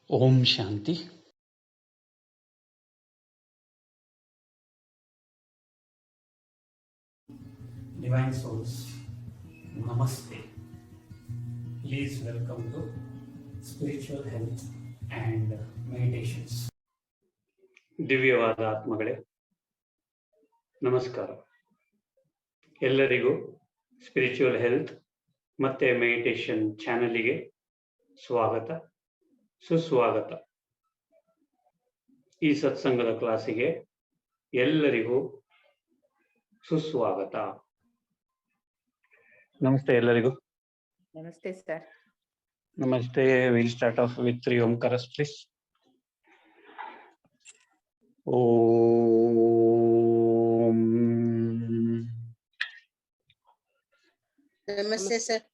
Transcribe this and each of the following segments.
Om Shanti. Divine souls, namaste. Please welcome to spiritual health and meditations. ದಿವ್ಯವಾದ ಆತ್ಮಗಳೇ, ನಮಸ್ಕಾರ. ಎಲ್ಲರಿಗೂ spiritual health ಮತ್ತೆ ಮೆಡಿಟೇಷನ್ ಚಾನೆಲ್ಗೆ ಸ್ವಾಗತ, ಸುಸ್ವಾಗತ. ಈ ಸತ್ಸಂಗದ ಕ್ಲಾಸಿಗೆ ಎಲ್ಲರಿಗೂ ಸುಸ್ವಾಗತ. ನಮಸ್ತೆ ಎಲ್ಲರಿಗೂ. ನಮಸ್ತೆ ಸರ್. ನಮಸ್ತೆ. ವಿಲ್ ಸ್ಟಾರ್ಟ್ ಆಫ್ ವಿತ್ 3 ಓಂಕಾರಸ್ ಪ್ಲೀಸ್. ಓಂ. ನಮಸ್ತೆ ಸರ್.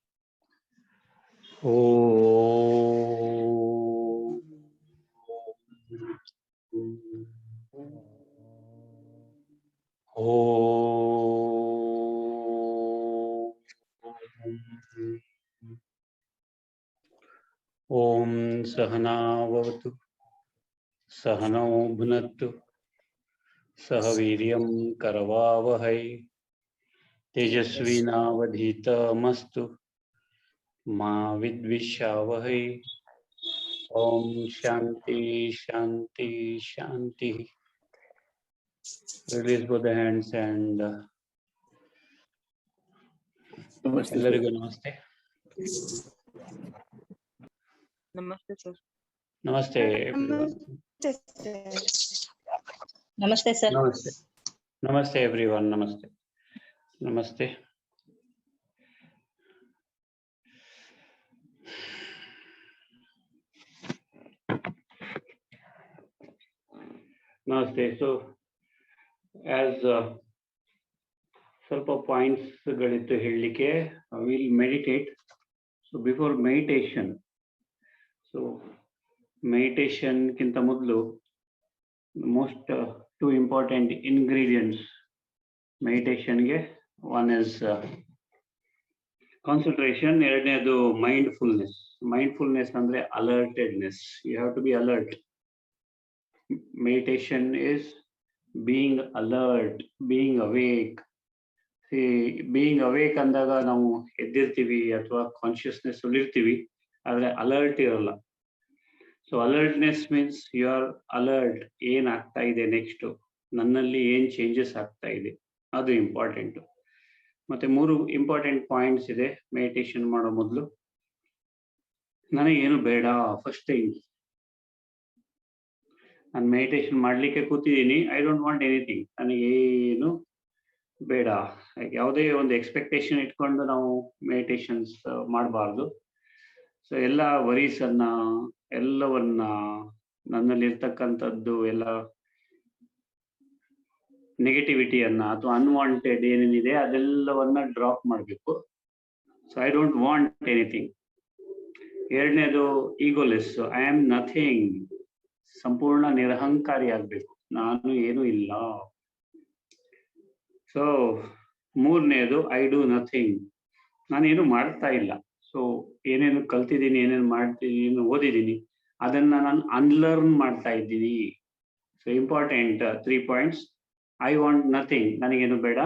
ಓಂ. ಓಂ ಸಹನಾವವತು ಸಹನೋ ಭುನಕ್ತು ಸಹ ವೀರ್ಯಂ ಕರವಾವಹೈ ತೇಜಸ್ವಿನಾವಧೀತಮಸ್ತು ಮಾ ವಿದ್ವಿಷಾವಹೈ. ಓಂ ಶಾಂತಿ ಶಾಂತಿ ಶಾಂತಿ. Release both the hands and ಎಲ್ಲರಿಗೂ ನಮಸ್ತೆ. ನಮಸ್ತೆ ಸರ್. ನಮಸ್ತೆ. ನಮಸ್ತೆ ಸರ್. ನಮಸ್ತೆ. ನಮಸ್ತೆ ಎವ್ರಿವನ್. ನಮಸ್ತೆ. ನಮಸ್ತೆ. ನಮಸ್ತೆ. ಸೊ ಆಸ್ ಸ್ವಲ್ಪ ಪಾಯಿಂಟ್ಸ್ ಗಳಿತ್ತು ಹೇಳಲಿಕ್ಕೆ. Will meditate. So before meditation, so ಮೆಡಿಟೇಷನ್ಗಿಂತ ಮೊದಲು ಮೋಸ್ಟ್ 2 ಇಂಪಾರ್ಟೆಂಟ್ ಇಂಗ್ರೀಡಿಯೆಂಟ್ಸ್ ಮೆಡಿಟೇಷನ್ಗೆ. ಒನ್ ಇಸ್ ಕಾನ್ಸಂಟ್ರೇಷನ್, ಎರಡನೇದು ಮೈಂಡ್ಫುಲ್ನೆಸ್. ಮೈಂಡ್ಫುಲ್ನೆಸ್ ಅಂದ್ರೆ alertedness. You have to be alert. Meditation is being alert, being awake. See, being awake ಅಂದಾಗ ನಾವು ಎದ್ದಿರ್ತೀವಿ ಅಥವಾ ಕಾನ್ಶಿಯಸ್ನೆಸ್ ಇರ್ತೀವಿ, ಆದ್ರೆ ಅಲರ್ಟ್ ಇರಲ್ಲ. So alertness means you are alert. ಏನ್ ಆಗ್ತಾ ಇದೆ ನೆಕ್ಸ್ಟ್, ನನ್ನಲ್ಲಿ ಏನ್ ಚೇಂಜಸ್ ಆಗ್ತಾ ಇದೆ, ಅದು ಇಂಪಾರ್ಟೆಂಟ್. ಮತ್ತೆ 3 ಇಂಪಾರ್ಟೆಂಟ್ ಪಾಯಿಂಟ್ಸ್ ಇದೆ ಮೆಡಿಟೇಷನ್ ಮಾಡೋ ಮೊದಲು. ನನಗೇನು ಬೇಡ. ಫಸ್ಟ್ ಥಿಂಗ್, ನಾನು ಮೆಡಿಟೇಷನ್ ಮಾಡ್ಲಿಕ್ಕೆ ಕೂತಿದ್ದೀನಿ. I don't want anything. ನನಗೇನು ಬೇಡ. ಯಾವುದೇ ಒಂದು ಎಕ್ಸ್ಪೆಕ್ಟೇಷನ್ ಇಟ್ಕೊಂಡು ನಾವು ಮೆಡಿಟೇಷನ್ಸ್ ಮಾಡಬಾರ್ದು. ಸೊ ಎಲ್ಲ ವರೀಸ್ ಅನ್ನ, ಎಲ್ಲವನ್ನ, ನನ್ನಲ್ಲಿರ್ತಕ್ಕಂಥದ್ದು ಎಲ್ಲ ನೆಗೆಟಿವಿಟಿಯನ್ನ ಅಥವಾ ಅನ್ವಾಂಟೆಡ್ ಏನೇನಿದೆ ಅದೆಲ್ಲವನ್ನ ಡ್ರಾಪ್ ಮಾಡಬೇಕು. So I don't want anything. ಎರಡನೇದು ಈಗೋಲೆಸ್. I am nothing. ಸಂಪೂರ್ಣ ನಿರಹಂಕಾರಿ ಆಗ್ಬೇಕು. ನಾನು ಏನು ಇಲ್ಲ. ಸೊ ಮೂರನೇದು ಐ ಡೂ ನಥಿಂಗ್. ನಾನೇನು ಮಾಡ್ತಾ ಇಲ್ಲ. ಸೊ ಏನೇನು ಕಲ್ತಿದ್ದೀನಿ, ಏನೇನು ಮಾಡ್ತೀನಿ, ಏನು ಓದಿದ್ದೀನಿ, ಅದನ್ನ ನಾನು ಅನ್ಲರ್ನ್ ಮಾಡ್ತಾ ಇದ್ದೀನಿ. So important 3 points. I want nothing. ನನಗೇನು ಬೇಡ.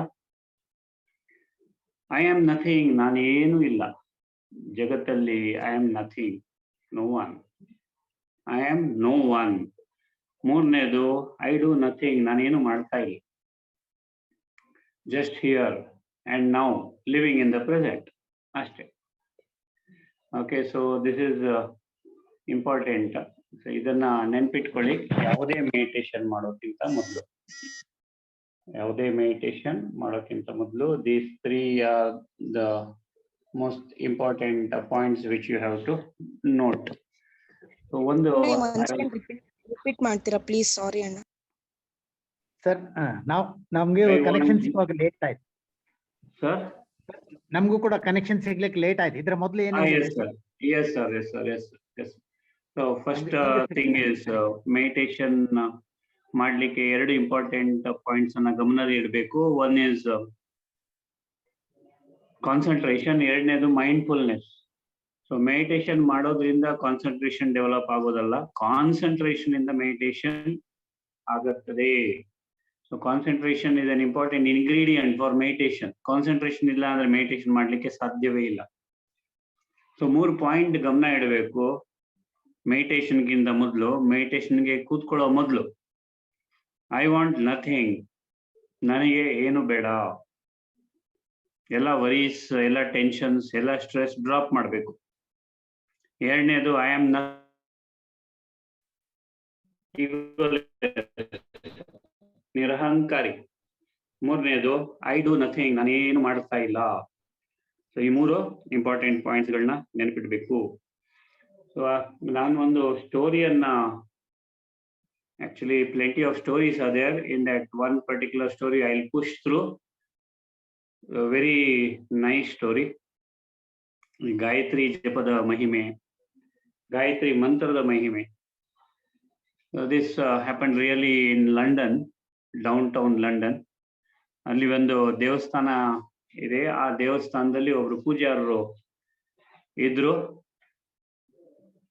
I am nothing. ನಾನೇನು ಇಲ್ಲ ಜಗತ್ತಲ್ಲಿ. I am nothing. No one. I am no one. ಮೂರನೇದು ಐ ಡೂ ನಥಿಂಗ್. ನಾನೇನು ಮಾಡ್ತಾ ಇಲ್ಲ. Just here and now, living in the present ಅಷ್ಟೇ. Okay, so this is important. So ಇದನ್ನ ನೆನ್ಪಿಟ್ಕೊಳ್ಳಿ. ಯಾವುದೇ ಮೆಡಿಟೇಷನ್ ಮಾಡೋಕ್ಕಿಂತ ಮೊದಲು these 3 are the most important points which you have to note. So ಒಂದು ರಿಪೀಟ್ ಮಾಡ್ತೀರಾ ಪ್ಲೀಸ್? ಸಾರಿ ಅಣ್ಣ. ಸರ್, ನಮ್ಗೆ ಕನೆಕ್ಷನ್ ಸಿಗುವಾಗ ಲೇಟ್ ಆಯ್ತು ಸರ್. ನಮಗೂ ಕೂಡ ಕನೆಕ್ಷನ್ ಸಿಗ್ಲಿಕ್ಕೆ ಲೇಟ್ ಆಯ್ತು. ಇದ್ರ ಮೊದಲು ಏನು? Yes sir. So first thing is meditation ಮಾಡ್ಲಿಕ್ಕೆ 2 ಇಂಪಾರ್ಟೆಂಟ್ ಪಾಯಿಂಟ್ಸ್ ಅನ್ನ ಗಮನದಲ್ಲಿ ಇಡಬೇಕು. ಒನ್ ಇಸ್ ಕಾನ್ಸಂಟ್ರೇಷನ್, ಎರಡನೇದು ಮೈಂಡ್ಫುಲ್ನೆಸ್. ಸೊ ಮೆಡಿಟೇಷನ್ ಮಾಡೋದ್ರಿಂದ ಕಾನ್ಸಂಟ್ರೇಷನ್ ಡೆವಲಪ್ ಆಗೋದಲ್ಲ, ಕಾನ್ಸಂಟ್ರೇಷನ್ ಇಂದ ಮೆಡಿಟೇಷನ್ ಆಗುತ್ತದೆ. So concentration is an important ingredient for meditation. Concentration ಇಲ್ಲ ಅಂದ್ರೆ ಮೆಡಿಟೇಷನ್ ಮಾಡ್ಲಿಕ್ಕೆ ಸಾಧ್ಯವೇ ಇಲ್ಲ. ಸೊ 3 ಪಾಯಿಂಟ್ ಗಮನ ಇಡಬೇಕು ಮೆಡಿಟೇಷನ್ಗಿಂತ ಮೊದಲು. ಮೆಡಿಟೇಷನ್ಗೆ ಕೂತ್ಕೊಳ್ಳೋ ಮೊದಲು ಐ ವಾಂಟ್ ನಥಿಂಗ್, ನನಗೆ ಏನು ಬೇಡ, ಎಲ್ಲ ವರೀಸ್, ಎಲ್ಲ ಟೆನ್ಷನ್ಸ್, ಎಲ್ಲ ಸ್ಟ್ರೆಸ್ ಡ್ರಾಪ್ ಮಾಡಬೇಕು. ಎರಡನೇದು ಐ ಆಮ್ ನಿರಹಂಕಾರಿ. ಮೂರನೇದು ಐ ಡೂ ನಥಿಂಗ್, ನಾನೇನು ಮಾಡ್ತಾ ಇಲ್ಲ. ಸೊ ಈ 3 ಇಂಪಾರ್ಟೆಂಟ್ ಪಾಯಿಂಟ್ಸ್ಗಳನ್ನ ನೆನಪಿಡ್ಬೇಕು. ಸೊ ನಾನು ಒಂದು ಸ್ಟೋರಿಯನ್ನ, actually plenty of stories are there. In that one particular story I'll push through a very nice story. Gayatri ಜಪದ ಮಹಿಮೆ, ಗಾಯತ್ರಿ ಮಂತ್ರದ ಮಹಿಮೆ. This happened really in London, downtown London. ಅಲ್ಲಿ ಒಂದು ದೇವಸ್ಥಾನ ಇದೆ. ಆ ದೇವಸ್ಥಾನದಲ್ಲಿ ಒಬ್ರು ಪೂಜಾರರು ಇದ್ರು.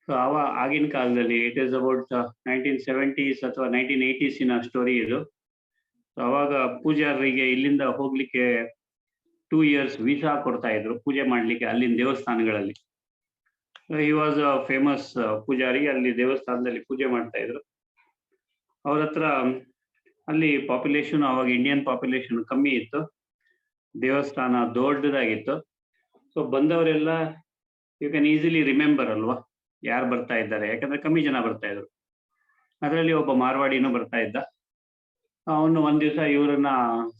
ಸೊ ಆಗಿನ ಕಾಲದಲ್ಲಿ, ಇಟ್ ಈಸ್ ಅಬೌಟ್ 1970s ಅಥವಾ 1980s ಸ್ಟೋರಿ ಇದು. ಸೊ ಅವಾಗ ಪೂಜಾರರಿಗೆ ಇಲ್ಲಿಂದ ಹೋಗ್ಲಿಕ್ಕೆ 2 years ವೀಸಾ ಕೊಡ್ತಾ ಇದ್ರು ಪೂಜೆ ಮಾಡ್ಲಿಕ್ಕೆ ಅಲ್ಲಿನ ದೇವಸ್ಥಾನಗಳಲ್ಲಿ. ಹಿ ವಾಸ್ ಅ ಫೇಮಸ್ ಪೂಜಾರಿ, ಅಲ್ಲಿ ದೇವಸ್ಥಾನದಲ್ಲಿ ಪೂಜೆ ಮಾಡ್ತಾ ಇದ್ರು. ಅವ್ರ ಹತ್ರ ಅಲ್ಲಿ ಪಾಪ್ಯುಲೇಷನ್, ಅವಾಗ ಇಂಡಿಯನ್ ಪಾಪ್ಯುಲೇಷನ್ ಕಮ್ಮಿ ಇತ್ತು, ದೇವಸ್ಥಾನ ದೊಡ್ಡದಾಗಿತ್ತು. ಸೊ ಬಂದವರೆಲ್ಲ ಯು ಕ್ಯಾನ್ ಈಸಿಲಿ ರಿಮೆಂಬರ್ ಅಲ್ವಾ ಯಾರು ಬರ್ತಾ ಇದ್ದಾರೆ, ಯಾಕಂದ್ರೆ ಕಮ್ಮಿ ಜನ ಬರ್ತಾ ಇದ್ರು. ಅದರಲ್ಲಿ ಒಬ್ಬ ಮಾರ್ವಾಡಿನೂ ಬರ್ತಾ ಇದ್ದ. ಅವನು ಒಂದ್ ದಿವಸ ಇವ್ರನ್ನ,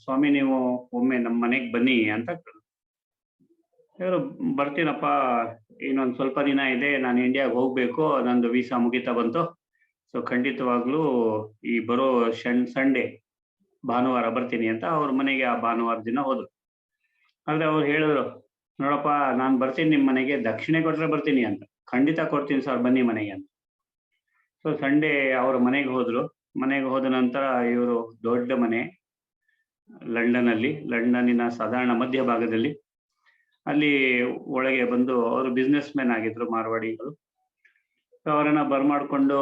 ಸ್ವಾಮಿ ನೀವು ಒಮ್ಮೆ ನಮ್ಮ ಮನೆಗೆ ಬನ್ನಿ ಅಂತ. ಇವರು ಬರ್ತೀನಪ್ಪ, ಇನ್ನೊಂದು ಸ್ವಲ್ಪ ದಿನ ಇದೆ, ನಾನು ಇಂಡಿಯಾಗೆ ಹೋಗ್ಬೇಕು, ನಂದು ವೀಸಾ ಮುಗಿತಾ ಬಂತು. ಸೊ ಖಂಡಿತವಾಗ್ಲೂ ಈ ಬರೋ ಸಂಡೇ ಭಾನುವಾರ ಬರ್ತೀನಿ ಅಂತ ಅವ್ರ ಮನೆಗೆ ಆ ಭಾನುವಾರ ದಿನ ಹೋದ್ರು. ಆದ್ರೆ ಅವ್ರು ಹೇಳಿದ್ರು, ನೋಡಪ್ಪ ನಾನು ಬರ್ತೀನಿ ನಿಮ್ಮ ಮನೆಗೆ, ದಕ್ಷಿಣೆ ಕೊಟ್ರೆ ಬರ್ತೀನಿ ಅಂತ. ಖಂಡಿತ ಕೊಡ್ತೀನಿ ಸರ್, ಬನ್ನಿ ಮನೆಗೆ ಅಂತ. ಸೊ ಸಂಡೇ ಅವ್ರ ಮನೆಗೆ ಹೋದ್ರು. ಮನೆಗೆ ಹೋದ ನಂತರ ಇವರು ದೊಡ್ಡ ಮನೆ ಲಂಡನ್ನಿನ ಸಾಧಾರಣ ಮಧ್ಯ ಭಾಗದಲ್ಲಿ, ಅಲ್ಲಿ ಒಳಗೆ ಬಂದು, ಅವರು ಬಿಸ್ನೆಸ್ ಮ್ಯಾನ್ ಆಗಿದ್ರು ಮಾರ್ವಾಡಿಗಳು. ಅವರನ್ನ ಬರ್ಮಾಡ್ಕೊಂಡು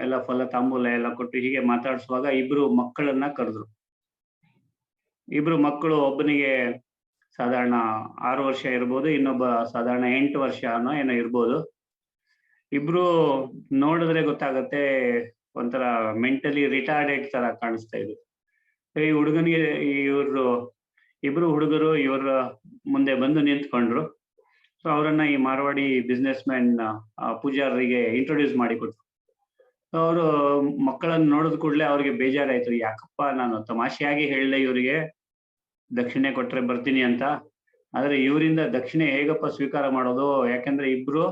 ಎಲ್ಲ ಫಲ ತಾಂಬೂಲ ಎಲ್ಲ ಕೊಟ್ಟು ಹೀಗೆ ಮಾತಾಡಿಸುವಾಗ ಇಬ್ರು ಮಕ್ಕಳನ್ನ ಕರೆದ್ರು. ಇಬ್ರು ಮಕ್ಕಳು, ಒಬ್ಬನಿಗೆ ಸಾಧಾರಣ 6 ವರ್ಷ ಇರ್ಬೋದು, ಇನ್ನೊಬ್ಬ ಸಾಧಾರಣ 8 ವರ್ಷ ಏನೋ ಇರ್ಬೋದು. ಇಬ್ರು ನೋಡಿದ್ರೆ ಗೊತ್ತಾಗತ್ತೆ, ಒಂಥರ ಮೆಂಟಲಿ ರಿಟಾರ್ಡೆಡ್ ತರ ಕಾಣಿಸ್ತಾ ಇದ್ರು. ಈ ಹುಡುಗನಿಗೆ, ಇಬ್ರು ಹುಡುಗರು ಇವರ ಮುಂದೆ ಬಂದು ನಿಂತ್ಕೊಂಡ್ರು. ಸೊ ಅವರನ್ನ ಈ ಮಾರ್ವಾಡಿ ಬಿಸ್ನೆಸ್ ಮ್ಯಾನ್ ಪೂಜಾರಿಗೆ ಇಂಟ್ರೊಡ್ಯೂಸ್ ಮಾಡಿಕೊಟ್ರು. ಅವರು ಮಕ್ಕಳನ್ನು ನೋಡಿದ ಕೂಡಲೇ ಅವ್ರಿಗೆ ಬೇಜಾರಾಯ್ತು. ಯಾಕಪ್ಪ ನಾನು ತಮಾಷೆಯಾಗಿ ಹೇಳ್ದೆ ಇವರಿಗೆ ದಕ್ಷಿಣೆ ಕೊಟ್ರೆ ಬರ್ತೀನಿ ಅಂತ, ಆದ್ರೆ ಇವರಿಂದ ದಕ್ಷಿಣೆ ಹೇಗಪ್ಪ ಸ್ವೀಕಾರ ಮಾಡೋದು? ಯಾಕಂದ್ರೆ ಇಬ್ರು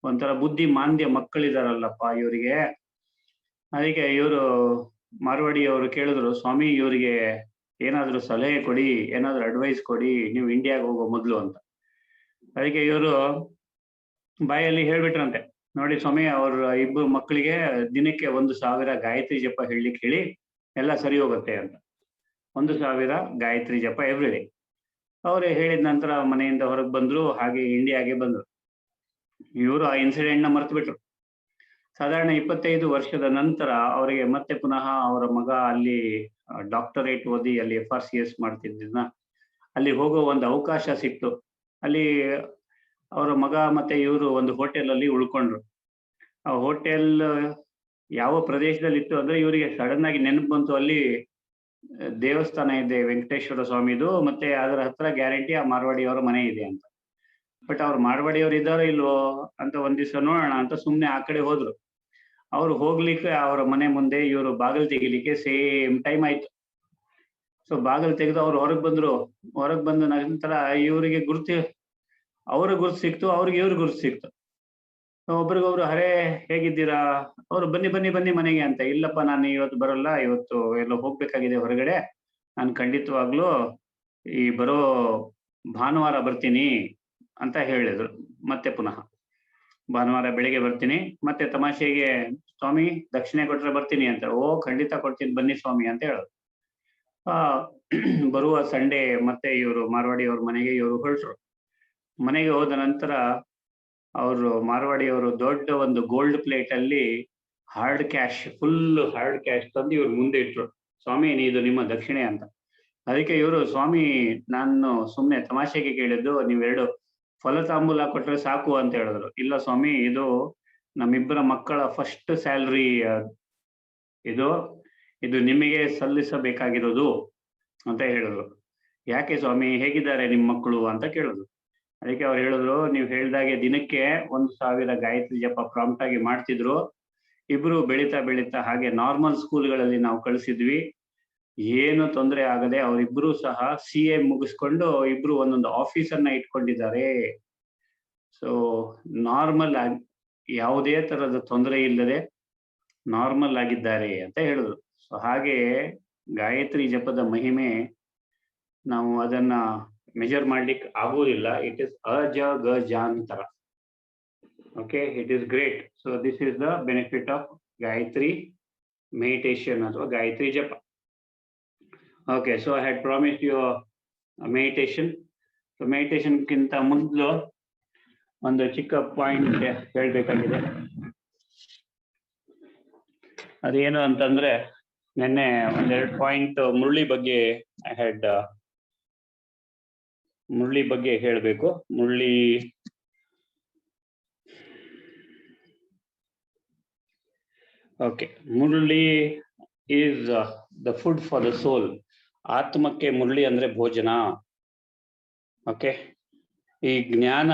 ಒಂಥರ ಬುದ್ಧಿ ಮಾಂದ್ಯ ಮಕ್ಕಳಿದಾರಲ್ಲಪ್ಪ ಇವರಿಗೆ. ಅದಕ್ಕೆ ಇವರು ಮಾರ್ವಾಡಿ ಅವರು ಕೇಳಿದ್ರು, ಸ್ವಾಮಿ ಇವರಿಗೆ ಏನಾದ್ರು ಸಲಹೆ ಕೊಡಿ, ಏನಾದ್ರು ಅಡ್ವೈಸ್ ಕೊಡಿ, ನೀವು ಇಂಡಿಯಾಗೆ ಹೋಗೋ ಮೊದ್ಲು ಅಂತ. ಅದಕ್ಕೆ ಇವರು ಬಾಯಲ್ಲಿ ಹೇಳ್ಬಿಟ್ರಂತೆ, ನೋಡಿ ಸ್ವಾಮಿ, ಅವ್ರ ಇಬ್ಬರು ಮಕ್ಕಳಿಗೆ ದಿನಕ್ಕೆ 1,000 ಗಾಯತ್ರಿ ಜಪ ಹೇಳಲಿಕ್ಕೆ ಹೇಳಿ, ಎಲ್ಲ ಸರಿ ಹೋಗುತ್ತೆ ಅಂತ. 1,000 ಗಾಯತ್ರಿ ಜಪ ಎವ್ರಿಡೇ. ಅವ್ರು ಹೇಳಿದ ನಂತರ ಮನೆಯಿಂದ ಹೊರಗೆ ಬಂದ್ರು, ಹಾಗೆ ಇಂಡಿಯಾಗೆ ಬಂದ್ರು. ಇವರು ಆ ಇನ್ಸಿಡೆಂಟ್ ನ ಮರ್ತು ಬಿಟ್ರು. ಸಾಧಾರಣ 25 ವರ್ಷದ ನಂತರ ಅವರಿಗೆ ಮತ್ತೆ ಪುನಃ ಅವರ ಮಗ ಅಲ್ಲಿ ಡಾಕ್ಟರೇಟ್ ಓದಿ ಅಲ್ಲಿ FRCS ಮಾಡ್ತಿದ್ದ, ಅಲ್ಲಿ ಹೋಗೋ ಒಂದು ಅವಕಾಶ ಸಿಕ್ತು. ಅಲ್ಲಿ ಅವರ ಮಗ ಮತ್ತೆ ಇವರು ಒಂದು ಹೋಟೆಲ್ ಅಲ್ಲಿ ಉಳ್ಕೊಂಡ್ರು. ಆ ಹೋಟೆಲ್ ಯಾವ ಪ್ರದೇಶದಲ್ಲಿ ಇತ್ತು ಅಂದ್ರೆ, ಇವರಿಗೆ ಸಡನ್ ಆಗಿ ನೆನಪು ಬಂತು, ಅಲ್ಲಿ ದೇವಸ್ಥಾನ ಇದೆ ವೆಂಕಟೇಶ್ವರ ಸ್ವಾಮಿದು, ಮತ್ತೆ ಅದರ ಹತ್ರ ಗ್ಯಾರಂಟಿ ಆ ಮಾರ್ವಾಡಿಯವರ ಮನೆ ಇದೆ ಅಂತ. ಬಟ್ ಅವ್ರು ಮಾರ್ವಾಡಿಯವ್ರು ಇದ್ದಾರೋ ಇಲ್ವೋ ಅಂತ ಒಂದ್ ದಿವಸ ನೋಡೋಣ ಅಂತ ಸುಮ್ನೆ ಆ ಕಡೆ ಹೋದ್ರು. ಅವ್ರು ಹೋಗ್ಲಿಕ್ಕೆ ಅವರ ಮನೆ ಮುಂದೆ ಇವರು ಬಾಗಿಲು ತೆಗಿಲಿಕ್ಕೆ ಸೇಮ್ ಟೈಮ್ ಆಯ್ತು. ಸೊ ಬಾಗಿಲು ತೆಗೆದು ಅವ್ರು ಹೊರಗೆ ಬಂದ್ರು. ಹೊರಗೆ ಬಂದ ನಂತರ ಇವರಿಗೆ ಅವ್ರ ಗುರ್ತು ಸಿಕ್ತು, ಅವ್ರಿಗೆ ಇವ್ರ ಗುರ್ತು ಸಿಕ್ತು. ಒಬ್ರಿಗೊಬ್ರು, ಹರೇ ಹೇಗಿದ್ದೀರಾ? ಅವ್ರು ಬನ್ನಿ ಬನ್ನಿ ಬನ್ನಿ ಮನೆಗೆ ಅಂತ. ಇಲ್ಲಪ್ಪ ನಾನು ಇವತ್ತು ಬರಲ್ಲ, ಇವತ್ತು ಎಲ್ಲೋ ಹೋಗ್ಬೇಕಾಗಿದೆ ಹೊರಗಡೆ, ನಾನು ಖಂಡಿತವಾಗ್ಲೂ ಈ ಬರೋ ಭಾನುವಾರ ಬರ್ತೀನಿ ಅಂತ ಹೇಳಿದ್ರು. ಮತ್ತೆ ಪುನಃ ಭಾನುವಾರ ಬೆಳಿಗ್ಗೆ ಬರ್ತೀನಿ, ಮತ್ತೆ ತಮಾಷೆಗೆ ಸ್ವಾಮಿ ದಕ್ಷಿಣೆ ಕೊಟ್ರೆ ಬರ್ತೀನಿ ಅಂತ. ಓ ಖಂಡಿತ ಕೊಡ್ತೀನಿ, ಬನ್ನಿ ಸ್ವಾಮಿ ಅಂತ ಹೇಳೋದು. ಬರುವ ಸಂಡೇ ಮತ್ತೆ ಇವರು ಮಾರ್ವಾಡಿ ಅವ್ರ ಮನೆಗೆ ಇವರು ಹೊರಟ್ರು. ಮನೆಗೆ ಹೋದ ನಂತರ ಅವರು ಮಾರವಾಡಿಯವರು ದೊಡ್ಡ ಒಂದು ಗೋಲ್ಡ್ ಪ್ಲೇಟ್ ಅಲ್ಲಿ hard cash, full hard cash ತಂದು ಇವ್ರ ಮುಂದೆ ಇಟ್ರು. ಸ್ವಾಮಿ ಇದು ನಿಮ್ಮ ದಕ್ಷಿಣೆ ಅಂತ. ಅದಕ್ಕೆ ಇವರು, ಸ್ವಾಮಿ ನಾನು ಸುಮ್ನೆ ತಮಾಷೆಗೆ ಕೇಳಿದ್ದು, ನೀವೆರಡು ಫಲತಾಂಬೂಲ ಕೊಟ್ರೆ ಸಾಕು ಅಂತ ಹೇಳಿದ್ರು. ಇಲ್ಲ ಸ್ವಾಮಿ, ಇದು ನಮ್ಮಿಬ್ಬರ ಮಕ್ಕಳ ಫಸ್ಟ್ ಸ್ಯಾಲ್ರಿ, ಇದು ಇದು ನಿಮಗೆ ಸಲ್ಲಿಸಬೇಕಾಗಿರೋದು ಅಂತ ಹೇಳಿದ್ರು. ಯಾಕೆ ಸ್ವಾಮಿ, ಹೇಗಿದ್ದಾರೆ ನಿಮ್ಮ ಮಕ್ಕಳು ಅಂತ ಕೇಳಿದ್ರು. ಅದಕ್ಕೆ ಅವ್ರು ಹೇಳಿದ್ರು, ನೀವು ಹೇಳ್ದಾಗೆ ದಿನಕ್ಕೆ 1000 ಗಾಯತ್ರಿ ಜಪ ಪ್ರಾಂಪ್ಟ್ ಆಗಿ ಮಾಡ್ತಿದ್ರು. ಇಬ್ರು ಬೆಳೀತಾ ಬೆಳೀತಾ ಹಾಗೆ ನಾರ್ಮಲ್ ಸ್ಕೂಲ್ಗಳಲ್ಲಿ ನಾವು ಕಳಿಸಿದ್ವಿ. ಏನು ತೊಂದರೆ ಆಗದೆ ಅವರಿಬ್ರು ಸಹ CA ಮುಗಿಸ್ಕೊಂಡು ಇಬ್ರು ಒಂದೊಂದು ಆಫೀಸನ್ನ ಇಟ್ಕೊಂಡಿದ್ದಾರೆ. ಸೊ ನಾರ್ಮಲ್ ಆಗಿ ಯಾವುದೇ ತರದ ತೊಂದರೆ ಇಲ್ಲದೆ ನಾರ್ಮಲ್ ಆಗಿದ್ದಾರೆ ಅಂತ ಹೇಳಿದ್ರು. ಸೊ ಹಾಗೆ ಗಾಯತ್ರಿ ಜಪದ ಮಹಿಮೆ ನಾವು ಅದನ್ನ ಮೆಜರ್ ಮಾಡ್ಲಿಕ್ಕೆ ಆಗುವುದಿಲ್ಲ. ಇಟ್ ಇಸ್ ಅಜಗಜಾಂತರ. Okay, it is great. So this is the benefit of Gayatri meditation ಅಥವಾ ಗಾಯತ್ರಿ ಜಪ. Okay, so I had promised you meditation. So ಮೆಡಿಟೇಷನ್ಗಿಂತ ಮೊದಲು ಒಂದು ಚಿಕ್ಕ ಪಾಯಿಂಟ್ ಹೇಳ್ಬೇಕಾಗಿದೆ. ಅದೇನು ಅಂತಂದ್ರೆ, ನಿನ್ನೆ 1-2 ಪಾಯಿಂಟ್ ಮುರಳಿ ಬಗ್ಗೆ ಹೇಳಬೇಕು. Murli is the food for the soul. ಆತ್ಮಕ್ಕೆ ಮುರಳಿ ಅಂದ್ರೆ ಭೋಜನ. ಓಕೆ, ಈ ಜ್ಞಾನ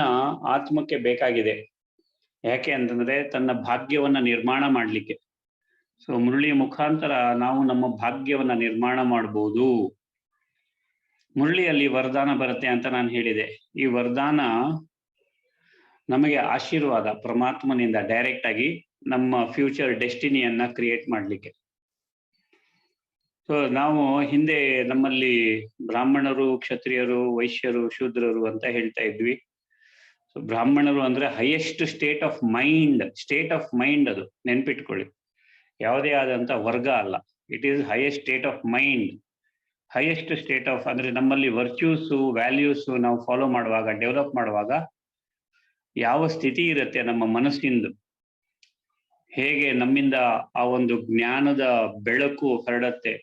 ಆತ್ಮಕ್ಕೆ ಬೇಕಾಗಿದೆ. ಯಾಕೆ ಅಂತಂದ್ರೆ ತನ್ನ ಭಾಗ್ಯವನ್ನ ನಿರ್ಮಾಣ ಮಾಡ್ಲಿಕ್ಕೆ. ಸೊ ಮುರಳಿ ಮುಖಾಂತರ ನಾವು ನಮ್ಮ ಭಾಗ್ಯವನ್ನ ನಿರ್ಮಾಣ ಮಾಡಬಹುದು. ಮುರಳಿಯಲ್ಲಿ ವರದಾನ ಬರುತ್ತೆ ಅಂತ ನಾನು ಹೇಳಿದೆ. ಈ ವರದಾನ ನಮಗೆ ಆಶೀರ್ವಾದ ಪರಮಾತ್ಮನಿಂದ ಡೈರೆಕ್ಟ್ ಆಗಿ ನಮ್ಮ ಫ್ಯೂಚರ್ ಡೆಸ್ಟಿನಿಯನ್ನ ಕ್ರಿಯೇಟ್ ಮಾಡ್ಲಿಕ್ಕೆ. ಸೊ ನಾವು ಹಿಂದೆ ನಮ್ಮಲ್ಲಿ ಬ್ರಾಹ್ಮಣರು, ಕ್ಷತ್ರಿಯರು, ವೈಶ್ಯರು, ಶೂದ್ರರು ಅಂತ ಹೇಳ್ತಾ ಇದ್ವಿ. ಸೊ ಬ್ರಾಹ್ಮಣರು ಅಂದ್ರೆ ಹೈಯೆಸ್ಟ್ ಸ್ಟೇಟ್ ಆಫ್ ಮೈಂಡ್. ಅದು ನೆನ್ಪಿಟ್ಕೊಳ್ಳಿ, ಯಾವುದೇ ಆದಂತ ವರ್ಗ ಅಲ್ಲ. It is highest state of mind. Highest state of ಅಂದ್ರೆ ನಮ್ಮಲ್ಲಿ ವರ್ಚ್ಯೂಸು, ವ್ಯಾಲ್ಯೂಸು ನಾವು ಫಾಲೋ ಮಾಡುವಾಗ, ಡೆವಲಪ್ ಮಾಡುವಾಗ ಯಾವ ಸ್ಥಿತಿ ಇರುತ್ತೆ ನಮ್ಮ ಮನಸ್ಸಿಂದು, ಹೇಗೆ ನಮ್ಮಿಂದ ಆ ಒಂದು ಜ್ಞಾನದ ಬೆಳಕು ಹರಡತ್ತೆ.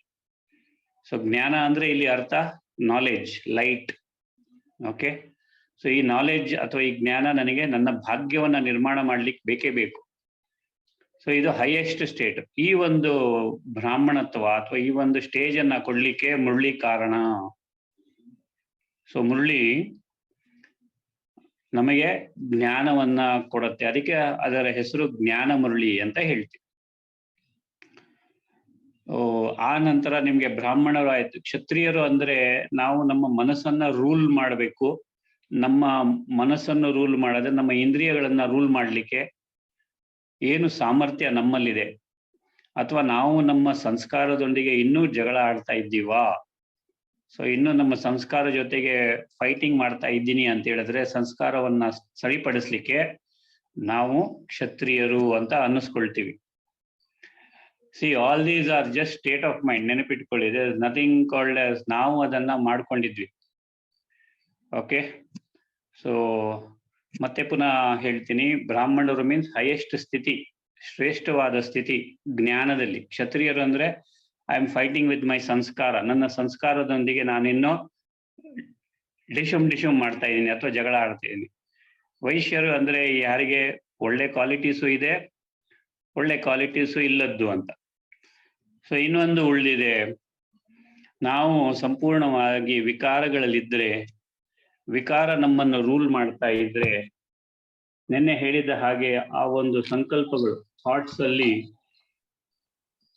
ಸೊ ಜ್ಞಾನ ಅಂದ್ರೆ ಇಲ್ಲಿ ಅರ್ಥ ನಾಲೆಡ್ಜ್, ಲೈಟ್. ಓಕೆ, ಸೊ ಈ ನಾಲೆಡ್ಜ್ ಅಥವಾ ಈ ಜ್ಞಾನ ನನಗೆ ನನ್ನ ಭಾಗ್ಯವನ್ನ ನಿರ್ಮಾಣ ಮಾಡ್ಲಿಕ್ಕೆ ಬೇಕೇ ಬೇಕು. ಸೊ ಇದು ಹೈಯೆಸ್ಟ್ ಸ್ಟೇಟ್. ಈ ಒಂದು ಬ್ರಾಹ್ಮಣತ್ವ ಅಥವಾ ಈ ಒಂದು ಸ್ಟೇಜ್ ಅನ್ನ ಕೊಡ್ಲಿಕ್ಕೆ ಮುರಳಿ ಕಾರಣ. ಸೊ ಮುರಳಿ ನಮಗೆ ಜ್ಞಾನವನ್ನ ಕೊಡುತ್ತೆ. ಅದಕ್ಕೆ ಅದರ ಹೆಸರು ಜ್ಞಾನ ಮುರಳಿ ಅಂತ ಹೇಳ್ತೀವಿ. ಆ ನಂತರ ನಿಮ್ಗೆ ಬ್ರಾಹ್ಮಣರು ಆಯ್ತು. ಕ್ಷತ್ರಿಯರು ಅಂದ್ರೆ ನಾವು ನಮ್ಮ ಮನಸ್ಸನ್ನ ರೂಲ್ ಮಾಡಬೇಕು. ನಮ್ಮ ಮನಸ್ಸನ್ನು ರೂಲ್ ಮಾಡೋದ್ರೆ ನಮ್ಮ ಇಂದ್ರಿಯಗಳನ್ನ ರೂಲ್ ಮಾಡ್ಲಿಕ್ಕೆ ಏನು ಸಾಮರ್ಥ್ಯ ನಮ್ಮಲ್ಲಿದೆ, ಅಥವಾ ನಾವು ನಮ್ಮ ಸಂಸ್ಕಾರದೊಂದಿಗೆ ಇನ್ನೂ ಜಗಳ ಆಡ್ತಾ ಇದ್ದೀವಾ, ಸೊ ಇನ್ನು ನಮ್ಮ ಸಂಸ್ಕಾರ ಜೊತೆಗೆ ಫೈಟಿಂಗ್ ಮಾಡ್ತಾ ಇದ್ದೀನಿ ಅಂತ ಹೇಳಿದ್ರೆ ಸಂಸ್ಕಾರವನ್ನ ಸರಿಪಡಿಸ್ಲಿಕ್ಕೆ ನಾವು ಕ್ಷತ್ರಿಯರು ಅಂತ ಅನ್ನಿಸ್ಕೊಳ್ತೀವಿ. See all these are just state of mind. ನೆನಪಿಟ್ಕೊಳ್ಳಿ, there is nothing called as, ನಾವು ಅದನ್ನ ಮಾಡ್ಕೊಂಡಿದ್ವಿ. ಓಕೆ, ಸೊ ಮತ್ತೆ ಪುನಃ ಹೇಳ್ತೀನಿ, ಬ್ರಾಹ್ಮಣರು ಮೀನ್ಸ್ ಹೈಯೆಸ್ಟ್ ಸ್ಥಿತಿ, ಶ್ರೇಷ್ಠವಾದ ಸ್ಥಿತಿ ಜ್ಞಾನದಲ್ಲಿ. ಕ್ಷತ್ರಿಯರು ಅಂದ್ರೆ I am fighting with my ಸಂಸ್ಕಾರ, ನನ್ನ ಸಂಸ್ಕಾರದೊಂದಿಗೆ ನಾನಿನ್ನೂ ಡಿಶುಮ್ ಮಾಡ್ತಾ ಇದ್ದೀನಿ ಅಥವಾ ಜಗಳ ಆಡ್ತಾ ಇದ್ದೀನಿ. ವೈಶ್ಯರು ಅಂದ್ರೆ ಯಾರಿಗೆ ಒಳ್ಳೆ ಕ್ವಾಲಿಟೀಸು ಇದೆ, ಒಳ್ಳೆ ಕ್ವಾಲಿಟೀಸು ಇಲ್ಲದ್ದು ಅಂತ. ಸೊ ಇನ್ನೊಂದು ಉಳಿದಿದೆ, ನಾವು ಸಂಪೂರ್ಣವಾಗಿ ವಿಕಾರಗಳಲ್ಲಿದ್ರೆ, ವಿಕಾರ ನಮ್ಮನ್ನು ರೂಲ್ ಮಾಡ್ತಾ ಇದ್ರೆ, ನಿನ್ನೆ ಹೇಳಿದ ಹಾಗೆ ಆ ಒಂದು ಸಂಕಲ್ಪಗಳು,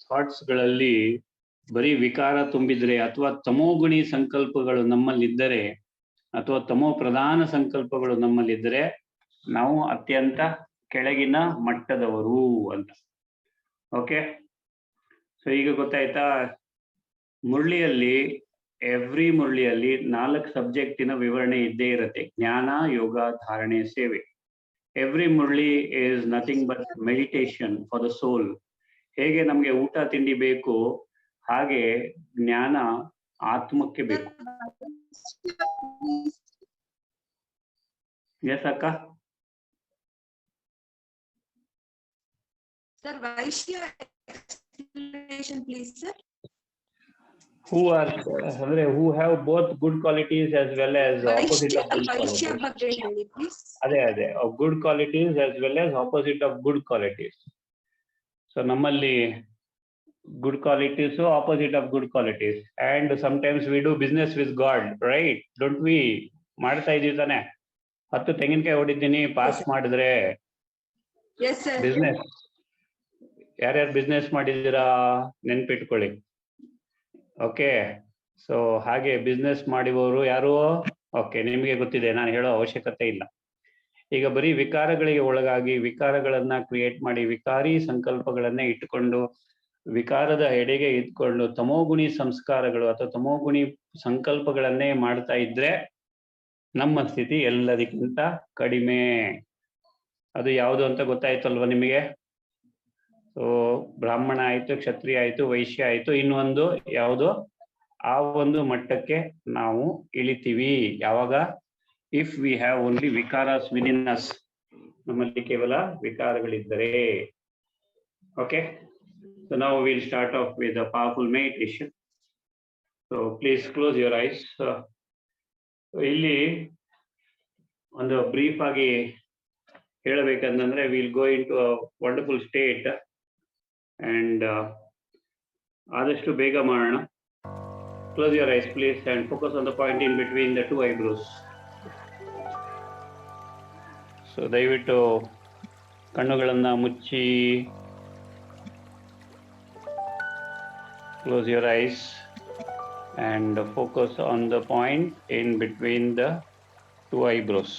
ಥಾಟ್ಸ್ಗಳಲ್ಲಿ ಬರೀ ವಿಕಾರ ತುಂಬಿದ್ರೆ, ಅಥವಾ ತಮೋಗುಣಿ ಸಂಕಲ್ಪಗಳು ನಮ್ಮಲ್ಲಿದ್ದರೆ, ಅಥವಾ ತಮೋ ಪ್ರಧಾನ ಸಂಕಲ್ಪಗಳು ನಮ್ಮಲ್ಲಿದ್ದರೆ ನಾವು ಅತ್ಯಂತ ಕೆಳಗಿನ ಮಟ್ಟದವರು ಅಂತ. ಓಕೆ, ಸೊ ಈಗ ಗೊತ್ತಾಯ್ತಾ? ಮುರಳಿಯಲ್ಲಿ, ಎವ್ರಿ ಮುರಳಿಯಲ್ಲಿ 4 ಸಬ್ಜೆಕ್ಟಿನ ವಿವರಣೆ ಇದ್ದೇ ಇರುತ್ತೆ. ಜ್ಞಾನ, ಯೋಗ, ಧಾರಣೆ, ಸೇವೆ. Every Murli is nothing but meditation for the soul. ಹೇಗೆ ನಮ್ಗೆ ಊಟ ತಿಂಡಿ ಬೇಕು, ಹಾಗೆ ಜ್ಞಾನ ಆತ್ಮಕ್ಕೆ ಬೇಕು. ಎಸ್ ಅಕ್ಕ? Sir, Vaishya explanation, please, sir. Who are ಅಂದ್ರೆ who have both good qualities as well as opposite of good Vaishya qualities. ಬಗ್ಗೆ ಹೇಳಿ, please. ಅದೇ of good qualities as well as opposite of good qualities. So ನಮ್ಮಲ್ಲಿ good qualities, opposite of good qualities, and sometimes we do business with God, right? Don't we? ಮಾಡ್ತಾ ಇದೀವಿ ತಾನೆ. 10 ತೆಂಗಿನಕಾಯಿ ಹೊಡಿತೀನಿ, pass ಮಾಡಿದ್ರೆ Yes, sir. ಬಿಸ್ನೆಸ್. ಯಾರ್ಯಾರು business ಮಾಡಿದ್ದೀರಾ ನೆನ್ಪಿಟ್ಕೊಳ್ಳಿ. ಓಕೆ, ಸೊ ಹಾಗೆ ಬಿಸ್ನೆಸ್ ಮಾಡಿದವರು ಯಾರು? ಓಕೆ, ನಿಮಗೆ ಗೊತ್ತಿದೆ, ನಾನು ಹೇಳೋ ಅವಶ್ಯಕತೆ ಇಲ್ಲ. ಈಗ ಬರೀ ವಿಕಾರಗಳಿಗೆ ಒಳಗಾಗಿ ವಿಕಾರಗಳನ್ನ ಕ್ರಿಯೇಟ್ ಮಾಡಿ ವಿಕಾರಿ ಸಂಕಲ್ಪಗಳನ್ನೇ ಇಟ್ಟುಕೊಂಡು ವಿಕಾರದ ಎಡೆಗೆ ಇಟ್ಕೊಂಡು ತಮೋಗುಣಿ ಸಂಸ್ಕಾರಗಳು ಅಥವಾ ತಮೋಗುಣಿ ಸಂಕಲ್ಪಗಳನ್ನೇ ಮಾಡ್ತಾ ಇದ್ರೆ ನಮ್ಮ ಸ್ಥಿತಿ ಎಲ್ಲದಕ್ಕಿಂತ ಕಡಿಮೆ. ಅದು ಯಾವುದು ಅಂತ ಗೊತ್ತಾಯ್ತಲ್ವ ನಿಮಗೆ? ಸೊ ಬ್ರಾಹ್ಮಣ ಆಯ್ತು, ಕ್ಷತ್ರಿಯ ಆಯ್ತು, ವೈಶ್ಯ ಆಯ್ತು, ಇನ್ನೊಂದು ಯಾವುದು? ಆ ಒಂದು ಮಟ್ಟಕ್ಕೆ ನಾವು ಇಳಿತೀವಿ ಯಾವಾಗ? If we have only vikaras within us, ನಮ್ಮಲ್ಲಿ ಕೇವಲ ವಿಕಾರಗಳಿದ್ದರೆ. Okay, so now we'll start off with a powerful meditation. So please close your eyes. ಇಲ್ಲಿ ಒಂದು ಬ್ರೀಫ್ ಆಗಿ ಹೇಳಬೇಕಂದ್ರೆ will go into a wonderful state and ಆದಷ್ಟು ಬೇಗ ಮಾಡೋಣ. Close your eyes please and focus on the point in between the two eyebrows. So ದಯವಿಟ್ಟು ಕಣ್ಣುಗಳನ್ನ ಮುಚ್ಚಿ close your eyes and focus on the point in between the two eyebrows.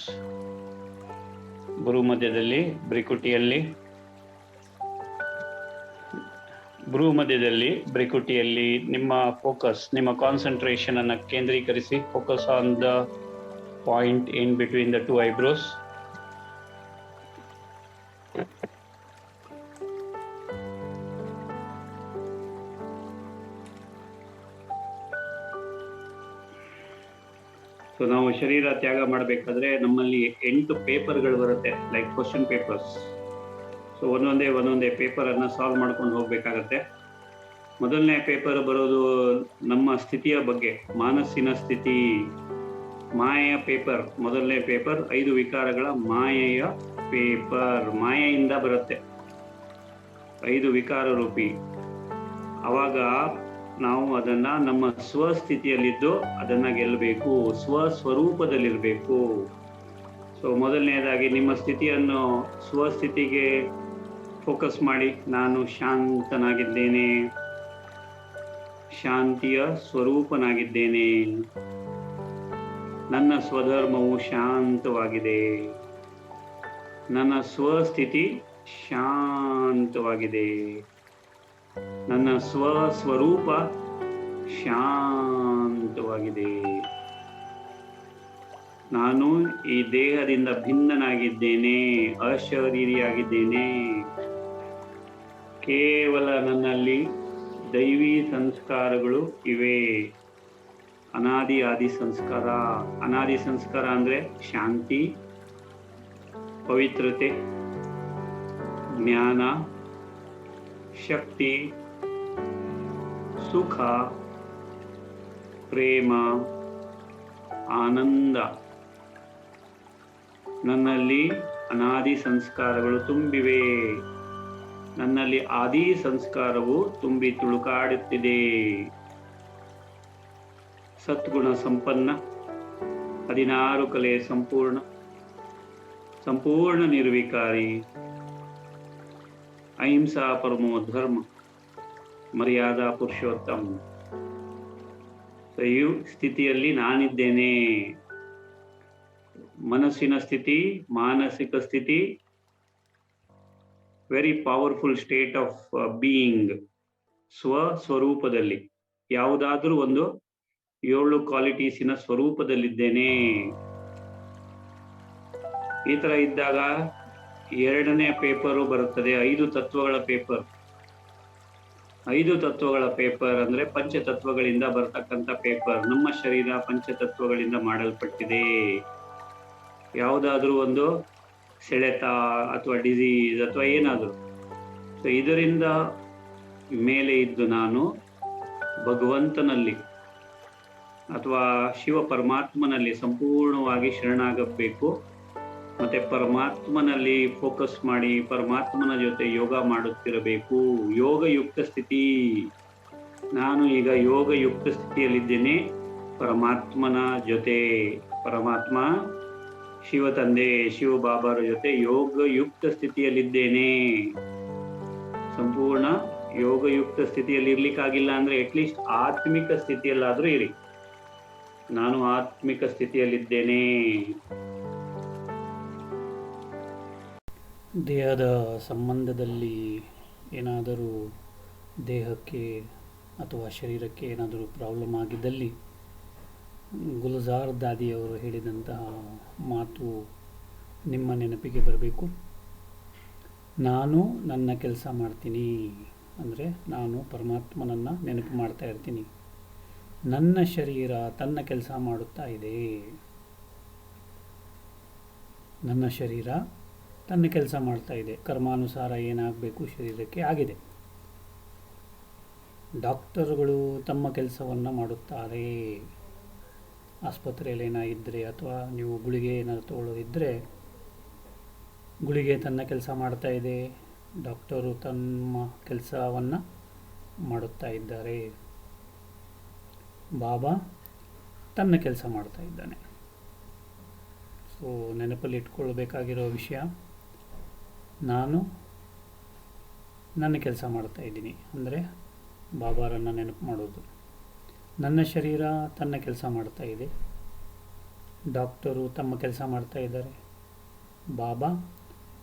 ಭ್ರೂ ಮಧ್ಯದಲ್ಲಿ, ಬ್ರಿಕುಟಿಯಲ್ಲಿ ನಿಮ್ಮ focus, ನಿಮ್ಮ concentration ಅನ್ನು ಕೇಂದ್ರೀಕರಿಸಿ. Focus on the point in between the two eyebrows. So ನಾವು ಶರೀರ ತ್ಯಾಗ ಮಾಡಬೇಕಾದ್ರೆ ನಮ್ಮಲ್ಲಿ 8 ಪೇಪರ್ಗಳು ಬರುತ್ತೆ, ಲೈಕ್ ಕ್ವಶನ್ ಪೇಪರ್ಸ್. ಸೊ ಒಂದೊಂದೇ ಪೇಪರ್ ಅನ್ನ ಸಾಲ್ವ್ ಮಾಡ್ಕೊಂಡು ಹೋಗ್ಬೇಕಾಗತ್ತೆ. ಮೊದಲನೇ ಪೇಪರ್ ಬರೋದು ನಮ್ಮ ಸ್ಥಿತಿಯ ಬಗ್ಗೆ, ಮಾನಸ್ಸಿನ ಸ್ಥಿತಿ, ಮಾಯೆಯ ಪೇಪರ್. ಮೊದಲನೇ ಪೇಪರ್ 5 ವಿಕಾರಗಳ ಮಾಯೆಯ ಪೇಪರ್. ಮಾಯೆಯಿಂದ ಬರುತ್ತೆ 5 ವಿಕಾರ ರೂಪಿ. ಅವಾಗ ನಾವು ಅದನ್ನ ನಮ್ಮ ಸ್ವಸ್ಥಿತಿಯಲ್ಲಿದ್ದು ಅದನ್ನ ಗೆಲ್ಲಬೇಕು, ಸ್ವಸ್ವರೂಪದಲ್ಲಿರ್ಬೇಕು. ಸೊ ಮೊದಲನೇದಾಗಿ ನಿಮ್ಮ ಸ್ಥಿತಿಯನ್ನು ಸ್ವಸ್ಥಿತಿಗೆ ಫೋಕಸ್ ಮಾಡಿ. ನಾನು ಶಾಂತನಾಗಿದ್ದೇನೆ, ಶಾಂತಿಯ ಸ್ವರೂಪನಾಗಿದ್ದೇನೆ, ನನ್ನ ಸ್ವಧರ್ಮವು ಶಾಂತವಾಗಿದೆ, ನನ್ನ ಸ್ವಸ್ಥಿತಿ ಶಾಂತವಾಗಿದೆ, ನನ್ನ ಸ್ವಸ್ವರೂಪ ಶಾಂತವಾಗಿದೆ, ನಾನು ಈ ದೇಹದಿಂದ ಭಿನ್ನನಾಗಿದ್ದೇನೆ, ಅಶರೀರಿಯಾಗಿದ್ದೇನೆ, ಕೇವಲ ನನ್ನಲ್ಲಿ ದೈವಿ ಸಂಸ್ಕಾರಗಳು ಇವೆ. ಆದಿ ಸಂಸ್ಕಾರ. ಅನಾದಿ ಸಂಸ್ಕಾರ ಅಂದ್ರೆ ಶಾಂತಿ, ಪವಿತ್ರತೆ, ಜ್ಞಾನ, ಶಕ್ತಿ, ಸುಖ, ಪ್ರೇಮ, ಆನಂದ. ನನ್ನಲ್ಲಿ ಅನಾದಿ ಸಂಸ್ಕಾರಗಳು ತುಂಬಿವೆ. ನನ್ನಲ್ಲಿ ಆದಿ ಸಂಸ್ಕಾರವು ತುಂಬಿ ತುಳುಕಾಡುತ್ತಿದೆ. ಸದ್ಗುಣ ಸಂಪನ್ನ, 16 ಕಲೆ ಸಂಪೂರ್ಣ ನಿರ್ವಿಕಾರಿ, ಅಹಿಂಸಾ ಪರಮೋ ಧರ್ಮ, ಮರ್ಯಾದಾ ಪುರುಷೋತ್ತಮ. ಈ ಸ್ಥಿತಿಯಲ್ಲಿ ನಾನಿದ್ದೇನೆ. ಮನಸ್ಸಿನ ಸ್ಥಿತಿ, ಮಾನಸಿಕ ಸ್ಥಿತಿ, very powerful state of being. ಸ್ವರೂಪದಲ್ಲಿ ಯಾವುದಾದ್ರೂ ಒಂದು 7 ಕ್ವಾಲಿಟೀಸಿನ ಸ್ವರೂಪದಲ್ಲಿದ್ದೇನೆ. ಈ ತರ ಇದ್ದಾಗ 2ನೇ ಪೇಪರು ಬರುತ್ತದೆ, 5 ತತ್ವಗಳ ಪೇಪರ್. 5 ತತ್ವಗಳ ಪೇಪರ್ ಅಂದ್ರೆ ಪಂಚತತ್ವಗಳಿಂದ ಬರ್ತಕ್ಕಂಥ ಪೇಪರ್. ನಮ್ಮ ಶರೀರ ಪಂಚತತ್ವಗಳಿಂದ ಮಾಡಲ್ಪಟ್ಟಿದೆ. ಯಾವುದಾದ್ರೂ ಒಂದು ಸೆಳೆತ ಅಥವಾ ಡಿಸೀಸ್ ಅಥವಾ ಏನಾದ್ರು ಸೊ ಇದರಿಂದ ಮೇಲೆ ಇದ್ದು ನಾನು ಭಗವಂತನಲ್ಲಿ ಅಥವಾ ಶಿವ ಪರಮಾತ್ಮನಲ್ಲಿ ಸಂಪೂರ್ಣವಾಗಿ ಶರಣಾಗಬೇಕು. ಮತ್ತೆ ಪರಮಾತ್ಮನಲ್ಲಿ ಫೋಕಸ್ ಮಾಡಿ ಪರಮಾತ್ಮನ ಜೊತೆ ಯೋಗ ಮಾಡುತ್ತಿರಬೇಕು. ಯೋಗಯುಕ್ತ ಸ್ಥಿತಿ. ನಾನು ಈಗ ಯೋಗಯುಕ್ತ ಸ್ಥಿತಿಯಲ್ಲಿದ್ದೇನೆ ಪರಮಾತ್ಮನ ಜೊತೆ. ಪರಮಾತ್ಮ ಶಿವ ತಂದೆ ಶಿವ ಬಾಬಾರ ಜೊತೆ ಯೋಗಯುಕ್ತ ಸ್ಥಿತಿಯಲ್ಲಿದ್ದೇನೆ. ಸಂಪೂರ್ಣ ಯೋಗಯುಕ್ತ ಸ್ಥಿತಿಯಲ್ಲಿ ಇರ್ಲಿಕ್ಕಾಗಿಲ್ಲ ಅಂದ್ರೆ ಅಟ್ಲೀಸ್ಟ್ ಆತ್ಮಿಕ ಸ್ಥಿತಿಯಲ್ಲಾದ್ರೂ ಇರಿ. ನಾನು ಆತ್ಮಿಕ ಸ್ಥಿತಿಯಲ್ಲಿದ್ದೇನೆ. ದೇಹದ ಸಂಬಂಧದಲ್ಲಿ ಏನಾದರೂ ದೇಹಕ್ಕೆ ಅಥವಾ ಶರೀರಕ್ಕೆ ಏನಾದರೂ ಪ್ರಾಬ್ಲಮ್ ಆಗಿದ್ದಲ್ಲಿ ಗುಲ್ಜಾರ್ ದಾದಿಯವರು ಹೇಳಿದಂತಹ ಮಾತು ನಿಮ್ಮ ನೆನಪಿಗೆ ಬರಬೇಕು. ನಾನು ನನ್ನ ಕೆಲಸ ಮಾಡ್ತೀನಿ ಅಂದರೆ ನಾನು ಪರಮಾತ್ಮನನ್ನು ನೆನಪು ಮಾಡ್ತಾ ಇರ್ತೀನಿ. ನನ್ನ ಶರೀರ ತನ್ನ ಕೆಲಸ ಮಾಡುತ್ತಾ ಇದೆ. ನನ್ನ ಶರೀರ ತನ್ನ ಕೆಲಸ ಮಾಡ್ತಾ ಇದೆ. ಕರ್ಮಾನುಸಾರ ಏನಾಗಬೇಕು ಶರೀರಕ್ಕೆ ಆಗಿದೆ. ಡಾಕ್ಟರ್ಗಳು ತಮ್ಮ ಕೆಲಸವನ್ನು ಮಾಡುತ್ತಾರೆ. ಆಸ್ಪತ್ರೆಯಲ್ಲಿ ಏನಾಗಿದ್ದರೆ ಅಥವಾ ನೀವು ಗುಳಿಗೆ ಏನಾದ್ರು ತಗೊಳ್ಳೋದಿದ್ದರೆ ಗುಳಿಗೆ ತನ್ನ ಕೆಲಸ ಮಾಡ್ತಾ ಇದೆ. ಡಾಕ್ಟರು ತಮ್ಮ ಕೆಲಸವನ್ನು ಮಾಡುತ್ತಾ ಇದ್ದಾರೆ. ಬಾಬಾ ತನ್ನ ಕೆಲಸ ಮಾಡ್ತಾ ಇದ್ದಾನೆ. ಸೊ ನೆನಪಲ್ಲಿ ಇಟ್ಕೊಳ್ಬೇಕಾಗಿರೋ ವಿಷಯ, ನಾನು ನನ್ನ ಕೆಲಸ ಮಾಡ್ತಾ ಇದ್ದೀನಿ ಅಂದರೆ ಬಾಬಾರನ್ನು ನೆನಪು ಮಾಡೋದು. ನನ್ನ ಶರೀರ ತನ್ನ ಕೆಲಸ ಮಾಡ್ತಾ ಇದೆ. ಡಾಕ್ಟರು ತಮ್ಮ ಕೆಲಸ ಮಾಡ್ತಾ ಇದ್ದಾರೆ. ಬಾಬಾ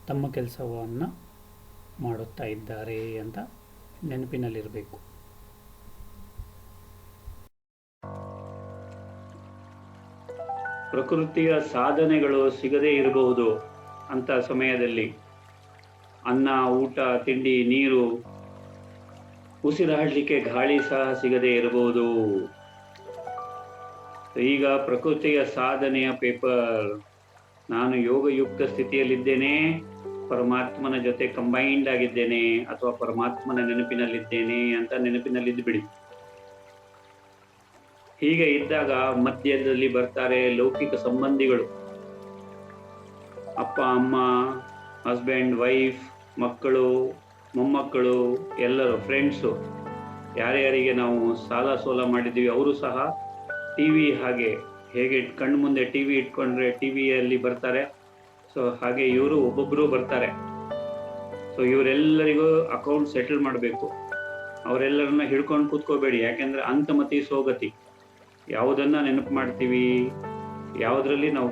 ತಮ್ಮ ಕೆಲಸವನ್ನು ಮಾಡುತ್ತಾ ಇದ್ದಾರೆ ಅಂತ ನೆನಪಿನಲ್ಲಿರಬೇಕು. ಪ್ರಕೃತಿಯ ಸಾಧನೆಗಳು ಸಿಗದೇ ಇರಬಹುದು. ಅಂತ ಸಮಯದಲ್ಲಿ ಅನ್ನ, ಊಟ, ತಿಂಡಿ, ನೀರು, ಉಸಿರಾಡಲಿಕ್ಕೆ ಗಾಳಿ ಸಹ ಸಿಗದೇ ಇರಬಹುದು. ಈಗ ಪ್ರಕೃತಿಯ ಸಾಧನೆಯ ಪೇಪರ್. ನಾನು ಯೋಗಯುಕ್ತ ಸ್ಥಿತಿಯಲ್ಲಿದ್ದೇನೆ, ಪರಮಾತ್ಮನ ಜೊತೆ ಕಂಬೈನ್ಡ್ ಆಗಿದ್ದೇನೆ ಅಥವಾ ಪರಮಾತ್ಮನ ನೆನಪಿನಲ್ಲಿದ್ದೇನೆ ಅಂತ ನೆನಪಿನಲ್ಲಿದ್ದು ಬಿಡಿ. ಹೀಗೆ ಇದ್ದಾಗ ಮಧ್ಯದಲ್ಲಿ ಬರ್ತಾರೆ ಲೌಕಿಕ ಸಂಬಂಧಿಗಳು. ಅಪ್ಪ, ಅಮ್ಮ, ಹಸ್ಬೆಂಡ್, ವೈಫ್, ಮಕ್ಕಳು, ಮೊಮ್ಮಕ್ಕಳು, ಎಲ್ಲರೂ ಫ್ರೆಂಡ್ಸು, ಯಾರ್ಯಾರಿಗೆ ನಾವು ಸಾಲ ಸೋಲ ಮಾಡಿದ್ದೀವಿ ಅವರು ಸಹ ಟಿವಿ ಹೇಗೆ ಕಣ್ಣು ಮುಂದೆ ಟಿವಿ ಇಟ್ಕೊಂಡ್ರೆ ಟಿವಿಯಲ್ಲಿ ಬರ್ತಾರೆ. ಸೊ ಹಾಗೆ ಇವರು ಒಬ್ಬೊಬ್ಬರು ಬರ್ತಾರೆ. ಸೊ ಇವರೆಲ್ಲರಿಗೂ ಅಕೌಂಟ್ ಸೆಟಲ್ ಮಾಡಬೇಕು. ಅವರೆಲ್ಲರನ್ನ ಹಿಡ್ಕೊಂಡು ಕೂತ್ಕೋಬೇಡಿ. ಯಾಕೆಂದ್ರೆ ಅಂತಮತಿ ಸೋಗತಿ. ಯಾವುದನ್ನ ನೆನಪು ಮಾಡ್ತೀವಿ, ಯಾವುದ್ರಲ್ಲಿ ನಾವು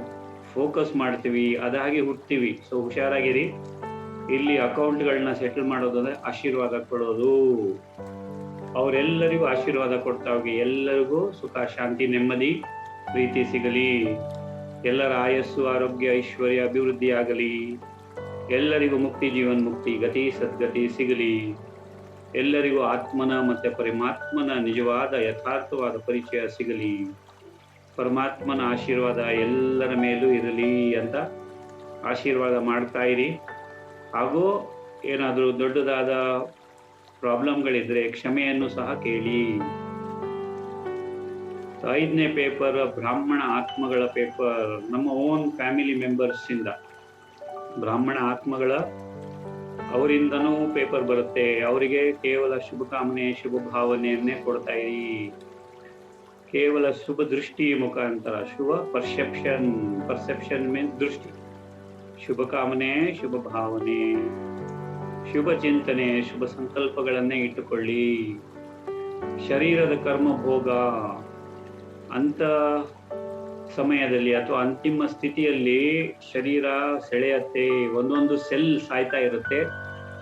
ಫೋಕಸ್ ಮಾಡ್ತೀವಿ, ಅದಾಗಿ ಹುಡ್ತೀವಿ. ಸೊ ಹುಷಾರಾಗಿರಿ. ಇಲ್ಲಿ ಅಕೌಂಟ್ಗಳನ್ನ ಸೆಟಲ್ ಮಾಡೋದು ಅಂದ್ರೆ ಆಶೀರ್ವಾದ ಕೊಡೋದು. ಅವರೆಲ್ಲರಿಗೂ ಆಶೀರ್ವಾದ ಕೊಡ್ತಾ ಹೋಗಿ. ಎಲ್ಲರಿಗೂ ಸುಖ, ಶಾಂತಿ, ನೆಮ್ಮದಿ, ಪ್ರೀತಿ ಸಿಗಲಿ. ಎಲ್ಲರ ಆಯಸ್ಸು, ಆರೋಗ್ಯ, ಐಶ್ವರ್ಯ, ಅಭಿವೃದ್ಧಿ ಆಗಲಿ. ಎಲ್ಲರಿಗೂ ಮುಕ್ತಿ, ಜೀವನ್ ಮುಕ್ತಿ, ಗತಿ ಸದ್ಗತಿ ಸಿಗಲಿ. ಎಲ್ಲರಿಗೂ ಆತ್ಮನ ಮತ್ತೆ ಪರಮಾತ್ಮನ ನಿಜವಾದ ಯಥಾರ್ಥವಾದ ಪರಿಚಯ ಸಿಗಲಿ. ಪರಮಾತ್ಮನ ಆಶೀರ್ವಾದ ಎಲ್ಲರ ಮೇಲೂ ಇರಲಿ ಅಂತ ಆಶೀರ್ವಾದ ಮಾಡ್ತಾ ಇರಿ. ಹಾಗೂ ಏನಾದರೂ ದೊಡ್ಡದಾದ ಪ್ರಾಬ್ಲಮ್ಗಳಿದ್ರೆ ಕ್ಷಮೆಯನ್ನು ಸಹ ಕೇಳಿ. 5ನೇ ಪೇಪರ್ ಬ್ರಾಹ್ಮಣ ಆತ್ಮಗಳ ಪೇಪರ್. ನಮ್ಮ ಓನ್ ಫ್ಯಾಮಿಲಿ ಮೆಂಬರ್ಸ್ ಇಂದ, ಬ್ರಾಹ್ಮಣ ಆತ್ಮಗಳ ಅವರಿಂದನೂ ಪೇಪರ್ ಬರುತ್ತೆ. ಅವರಿಗೆ ಕೇವಲ ಶುಭಕಾಮನೆ, ಶುಭ ಭಾವನೆಯನ್ನೇ ಕೊಡ್ತಾ ಇರಿ. ಕೇವಲ ಶುಭ ದೃಷ್ಟಿ ಮುಖಾಂತರ, ಶುಭ ಪರ್ಸೆಪ್ಷನ್ ಮೀನ್ಸ್ ದೃಷ್ಟಿ. ಶುಭಕಾಮನೆ, ಶುಭ ಭಾವನೆ, ಶುಭ ಚಿಂತನೆ, ಶುಭ ಸಂಕಲ್ಪಗಳನ್ನೇ ಇಟ್ಟುಕೊಳ್ಳಿ. ಶರೀರದ ಕರ್ಮ ಭೋಗ ಅಂತ ಸಮಯದಲ್ಲಿ ಅಥವಾ ಅಂತಿಮ ಸ್ಥಿತಿಯಲ್ಲಿ ಶರೀರ ಸೆಳೆಯತ್ತೆ. ಒಂದೊಂದು ಸೆಲ್ ಸಾಯ್ತಾ ಇರುತ್ತೆ.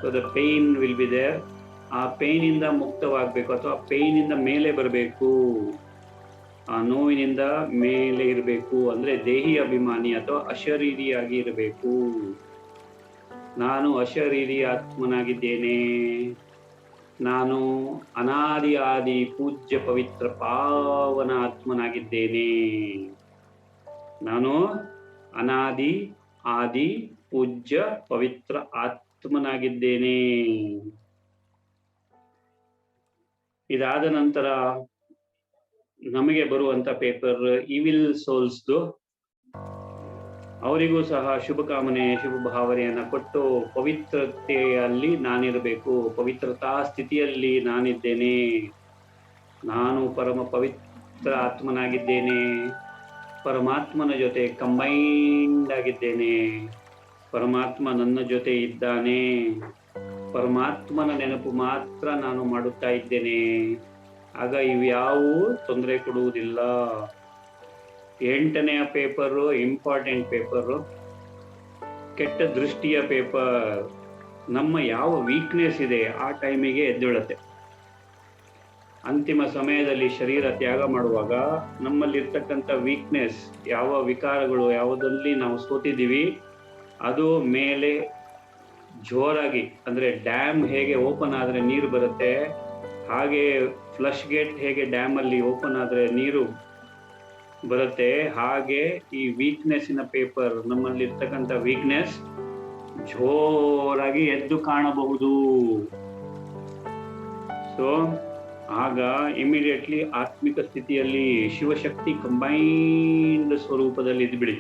So the pain will be there. ಆ ಪೇನಿಂದ ಮುಕ್ತವಾಗಬೇಕು ಅಥವಾ ಪೇನಿಂದ ಮೇಲೆ ಬರಬೇಕು. ಆ ನೋವಿನಿಂದ ಮೇಲೆ ಇರಬೇಕು. ಅಂದ್ರೆ ದೇಹಿ ಅಭಿಮಾನಿ ಅಥವಾ ಅಶರೀರಿಯಾಗಿ ಇರಬೇಕು. ನಾನು ಅಶರೀರಿ ಆತ್ಮನಾಗಿದ್ದೇನೆ. ನಾನು ಅನಾದಿ ಆದಿ ಪೂಜ್ಯ ಪವಿತ್ರ ಪಾವನ ಆತ್ಮನಾಗಿದ್ದೇನೆ. ನಾನು ಅನಾದಿ ಆದಿ ಪೂಜ್ಯ ಪವಿತ್ರ ಆತ್ಮನಾಗಿದ್ದೇನೆ. ಇದಾದ ನಂತರ ನಮಗೆ ಬರುವಂತ ಪೇಪರ್ ಇವಿಲ್ ಸೋಲ್ಸ್ದು. ಅವರಿಗೂ ಸಹ ಶುಭಕಾಮನೆ ಶುಭ ಭಾವನೆಯನ್ನ ಕೊಟ್ಟು ಪವಿತ್ರತೆಯಲ್ಲಿ ನಾನಿರಬೇಕು, ಪವಿತ್ರತಾ ಸ್ಥಿತಿಯಲ್ಲಿ ನಾನಿದ್ದೇನೆ, ನಾನು ಪರಮ ಪವಿತ್ರ ಆತ್ಮನಾಗಿದ್ದೇನೆ, ಪರಮಾತ್ಮನ ಜೊತೆ ಕಂಬೈನ್ಡ್ ಆಗಿದ್ದೇನೆ, ಪರಮಾತ್ಮ ನನ್ನ ಜೊತೆ ಇದ್ದಾನೆ, ಪರಮಾತ್ಮನ ನೆನಪು ಮಾತ್ರ ನಾನು ಮಾಡುತ್ತಾ ಇದ್ದೇನೆ. ಆಗ ಇವ್ಯಾವೂ ತೊಂದರೆ ಕೊಡುವುದಿಲ್ಲ. 8ನೆಯ ಪೇಪರು ಇಂಪಾರ್ಟೆಂಟ್ ಪೇಪರು, ಕೆಟ್ಟ ದೃಷ್ಟಿಯ ಪೇಪರ್. ನಮ್ಮ ಯಾವ ವೀಕ್ನೆಸ್ ಇದೆ ಆ ಟೈಮಿಗೆ ಎದ್ದೇಳುತ್ತೆ. ಅಂತಿಮ ಸಮಯದಲ್ಲಿ ಶರೀರ ತ್ಯಾಗ ಮಾಡುವಾಗ ನಮ್ಮಲ್ಲಿರ್ತಕ್ಕಂಥ ವೀಕ್ನೆಸ್, ಯಾವ ವಿಕಾರಗಳು ಯಾವುದಲ್ಲಿ ನಾವು ಸೋತಿದ್ದೀವಿ ಅದು ಮೇಲೆ ಜೋರಾಗಿ, ಅಂದ್ರೆ ಡ್ಯಾಮ್ ಹೇಗೆ ಓಪನ್ ಆದ್ರೆ ನೀರು ಬರುತ್ತೆ, ಹಾಗೆ ಫ್ಲಶ್ ಗೇಟ್ ಹೇಗೆ ಡ್ಯಾಮ್ ಅಲ್ಲಿ ಓಪನ್ ಆದ್ರೆ ನೀರು ಬರುತ್ತೆ, ಹಾಗೆ ಈ ವೀಕ್ನೆಸ್ಸಿನ ಪೇಪರ್, ನಮ್ಮಲ್ಲಿರ್ತಕ್ಕಂಥ ವೀಕ್ನೆಸ್ ಜೋರಾಗಿ ಎದ್ದು ಕಾಣಬಹುದು. ಸೊ ಆಗ ಇಮಿಡಿಯೇಟ್ಲಿ ಆತ್ಮಿಕ ಸ್ಥಿತಿಯಲ್ಲಿ ಶಿವಶಕ್ತಿ ಕಂಬೈನ್ಡ್ ಸ್ವರೂಪದಲ್ಲಿ ಇದ್ಬಿಡಿ.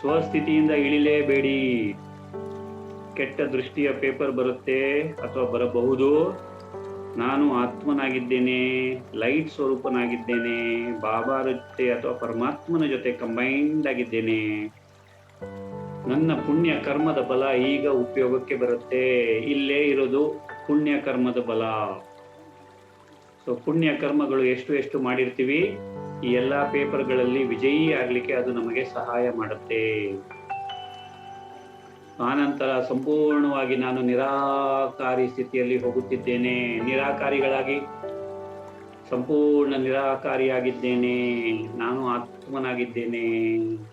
ಸ್ವಸ್ಥಿತಿಯಿಂದ ಇಳಿಲೇಬೇಡಿ. ಕೆಟ್ಟ ದೃಷ್ಟಿಯ ಪೇಪರ್ ಬರುತ್ತೆ ಅಥವಾ ಬರಬಹುದು. ನಾನು ಆತ್ಮನಾಗಿದ್ದೇನೆ, ಲೈಟ್ ಸ್ವರೂಪನಾಗಿದ್ದೇನೆ, ಬಾಬಾರ ಜೊತೆ ಅಥವಾ ಪರಮಾತ್ಮನ ಜೊತೆ ಕಂಬೈನ್ಡ್ ಆಗಿದ್ದೇನೆ. ನನ್ನ ಪುಣ್ಯ ಕರ್ಮದ ಬಲ ಈಗ ಉಪಯೋಗಕ್ಕೆ ಬರುತ್ತೆ. ಇಲ್ಲೇ ಇರೋದು ಪುಣ್ಯ ಕರ್ಮದ ಬಲ. ಸೊ ಪುಣ್ಯ ಕರ್ಮಗಳು ಎಷ್ಟು ಮಾಡಿರ್ತೀವಿ, ಈ ಎಲ್ಲಾ ಪೇಪರ್ಗಳಲ್ಲಿ ವಿಜಯಿ ಆಗ್ಲಿಕ್ಕೆ ಅದು ನಮಗೆ ಸಹಾಯ ಮಾಡುತ್ತೆ. ಆನಂತರ ಸಂಪೂರ್ಣವಾಗಿ ನಾನು ನಿರಾಕಾರಿ ಸ್ಥಿತಿಯಲ್ಲಿ ಹೋಗುತ್ತಿದ್ದೇನೆ. ನಿರಾಕಾರಿಗಳಾಗಿ ಸಂಪೂರ್ಣ ನಿರಾಕಾರಿಯಾಗಿದ್ದೇನೆ. ನಾನು ಆತ್ಮನಾಗಿದ್ದೇನೆ,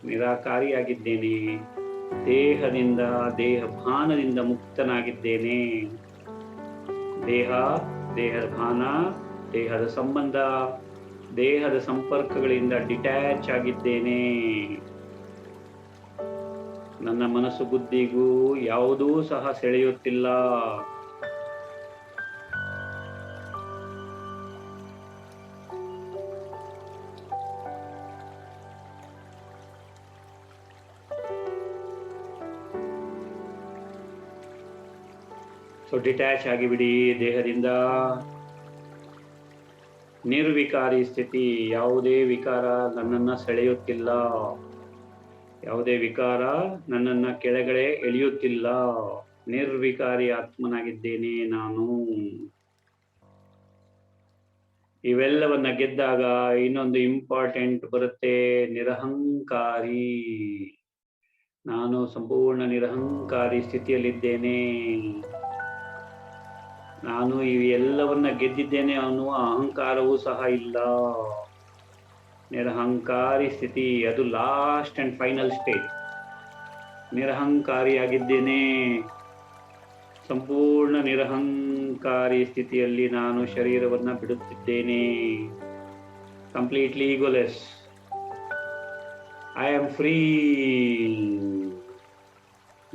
ನಿರಾಕಾರಿಯಾಗಿದ್ದೇನೆ. ದೇಹದಿಂದ, ದೇಹ ಭಾನದಿಂದ ಮುಕ್ತನಾಗಿದ್ದೇನೆ. ದೇಹದ ಭಾನ, ದೇಹದ ಸಂಬಂಧ, ದೇಹದ ಸಂಪರ್ಕಗಳಿಂದ ಡಿಟ್ಯಾಚ್ ಆಗಿದ್ದೇನೆ. ನನ್ನ ಮನಸ್ಸು ಬುದ್ಧಿಗೂ ಯಾವುದೂ ಸಹ ಸೆಳೆಯುತ್ತಿಲ್ಲ. ಸೊ ಡಿಟ್ಯಾಚ್ ಆಗಿಬಿಡಿ ದೇಹದಿಂದ. ನಿರ್ವಿಕಾರಿ ಸ್ಥಿತಿ, ಯಾವುದೇ ವಿಕಾರ ನನ್ನನ್ನ ಸೆಳೆಯುತ್ತಿಲ್ಲ, ಯಾವುದೇ ವಿಕಾರ ನನ್ನನ್ನ ಕೆಳಗಡೆ ಎಳೆಯುತ್ತಿಲ್ಲ. ನಿರ್ವಿಕಾರಿ ಆತ್ಮನಾಗಿದ್ದೇನೆ ನಾನು. ಇವೆಲ್ಲವನ್ನ ಗೆದ್ದಾಗ ಇನ್ನೊಂದು ಇಂಪಾರ್ಟೆಂಟ್ ಬರುತ್ತೆ, ನಿರಹಂಕಾರಿ. ನಾನು ಸಂಪೂರ್ಣ ನಿರಹಂಕಾರಿ ಸ್ಥಿತಿಯಲ್ಲಿದ್ದೇನೆ. ನಾನು ಇವೆಲ್ಲವನ್ನ ಗೆದ್ದಿದ್ದೇನೆ ಅನ್ನುವ ಅಹಂಕಾರವೂ ಸಹ ಇಲ್ಲ. ನಿರಹಂಕಾರಿ ಸ್ಥಿತಿ, ಅದು ಲಾಸ್ಟ್ ಅಂಡ್ ಫೈನಲ್ ಸ್ಟೇಜ್. ನಿರಹಂಕಾರಿಯಾಗಿದ್ದೇನೆ. ಸಂಪೂರ್ಣ ನಿರಹಂಕಾರಿ ಸ್ಥಿತಿಯಲ್ಲಿ ನಾನು ಶರೀರವನ್ನ ಬಿಡುತ್ತಿದ್ದೇನೆ. Completely egoless. I am free.